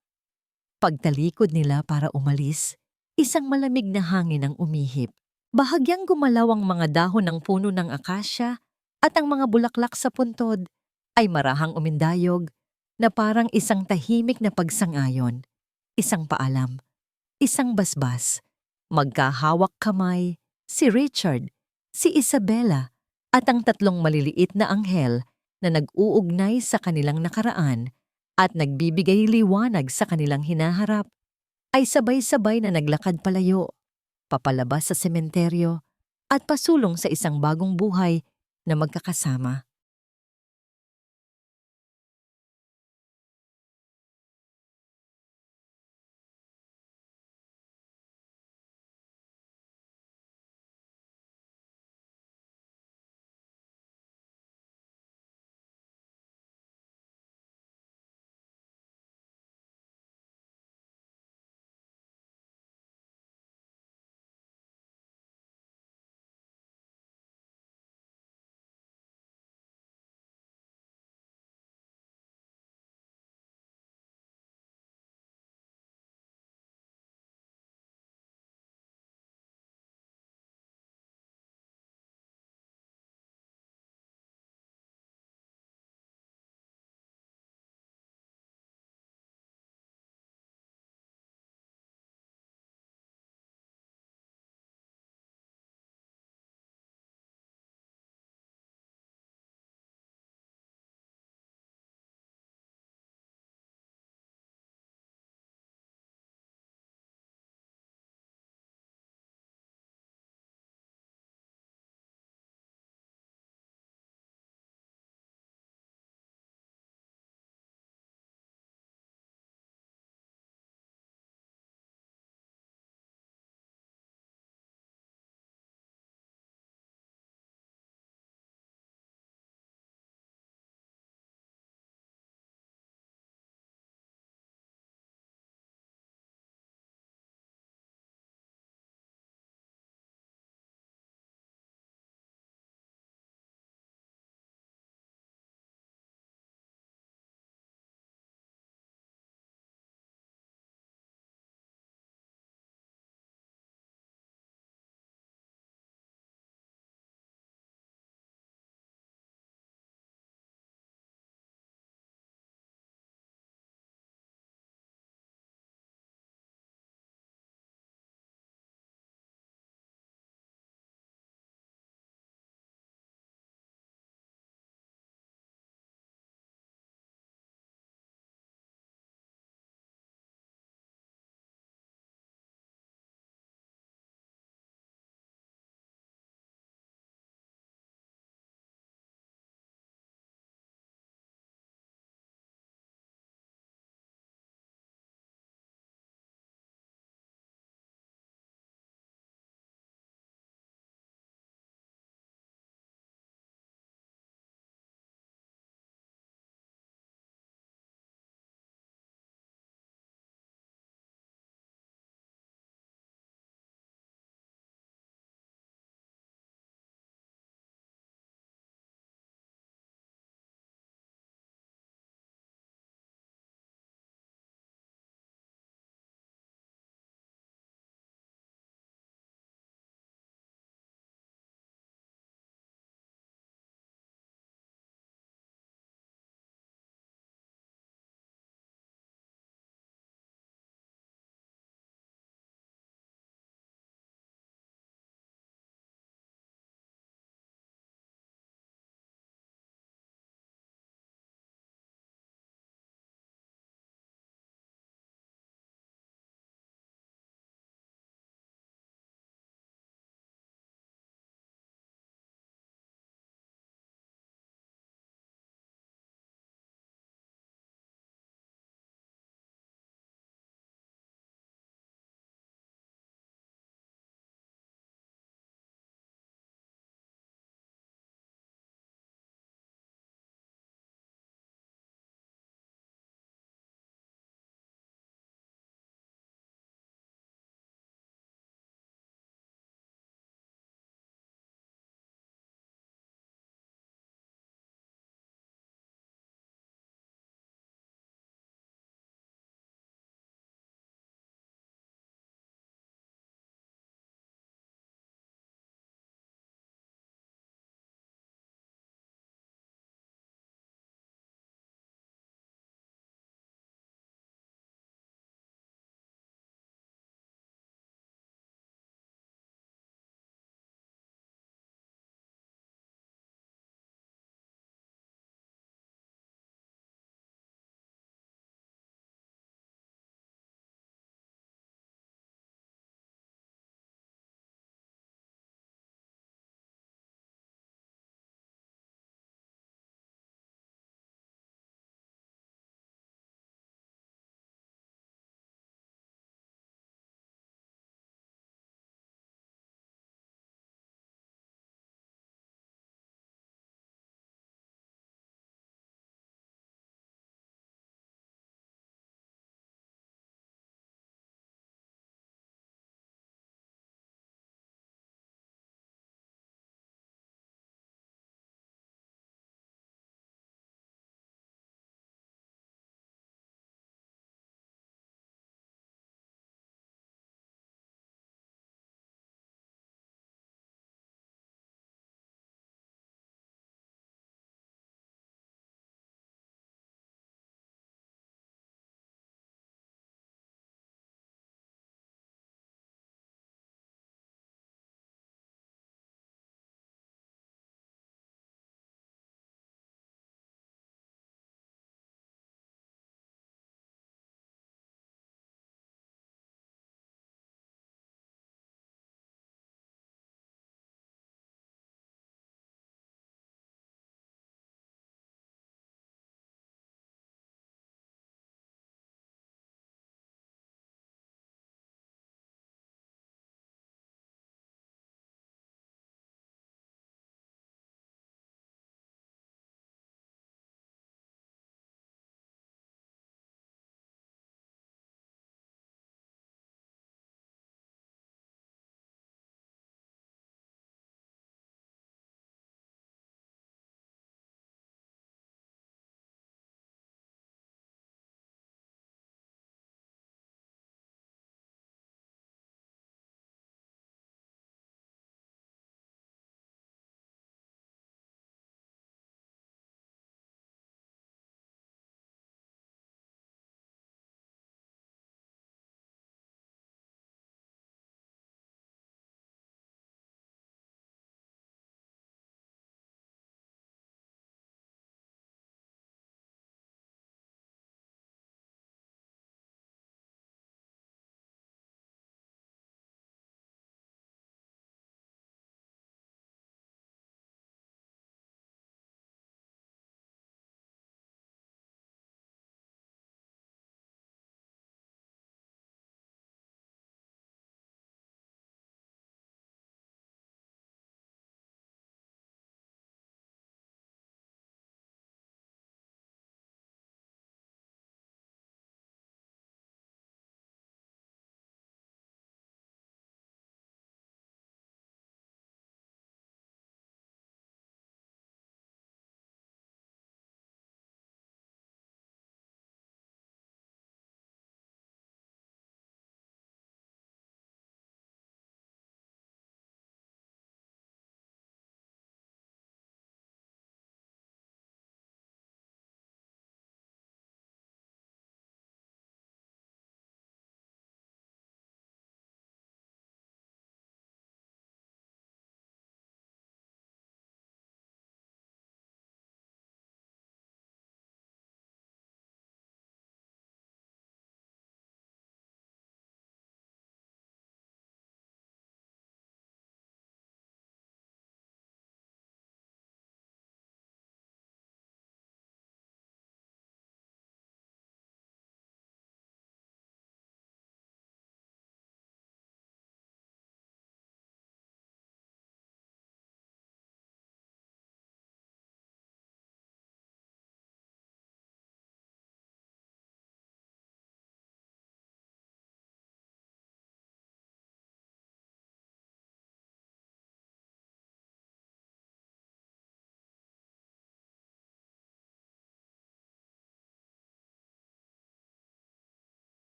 Pagtalikod nila para umalis, isang malamig na hangin ang umihip. Bahagyang gumalaw ang mga dahon ng puno ng akasya at ang mga bulaklak sa puntod ay marahang umindayog na parang isang tahimik na pagsang-ayon, isang paalam, isang basbas, magkahawak kamay, si Richard, si Isabela at ang 3 maliliit na anghel na nag-uugnay sa kanilang nakaraan at nagbibigay liwanag sa kanilang hinaharap, ay sabay-sabay na naglakad palayo, papalabas sa sementeryo at pasulong sa isang bagong buhay na magkakasama.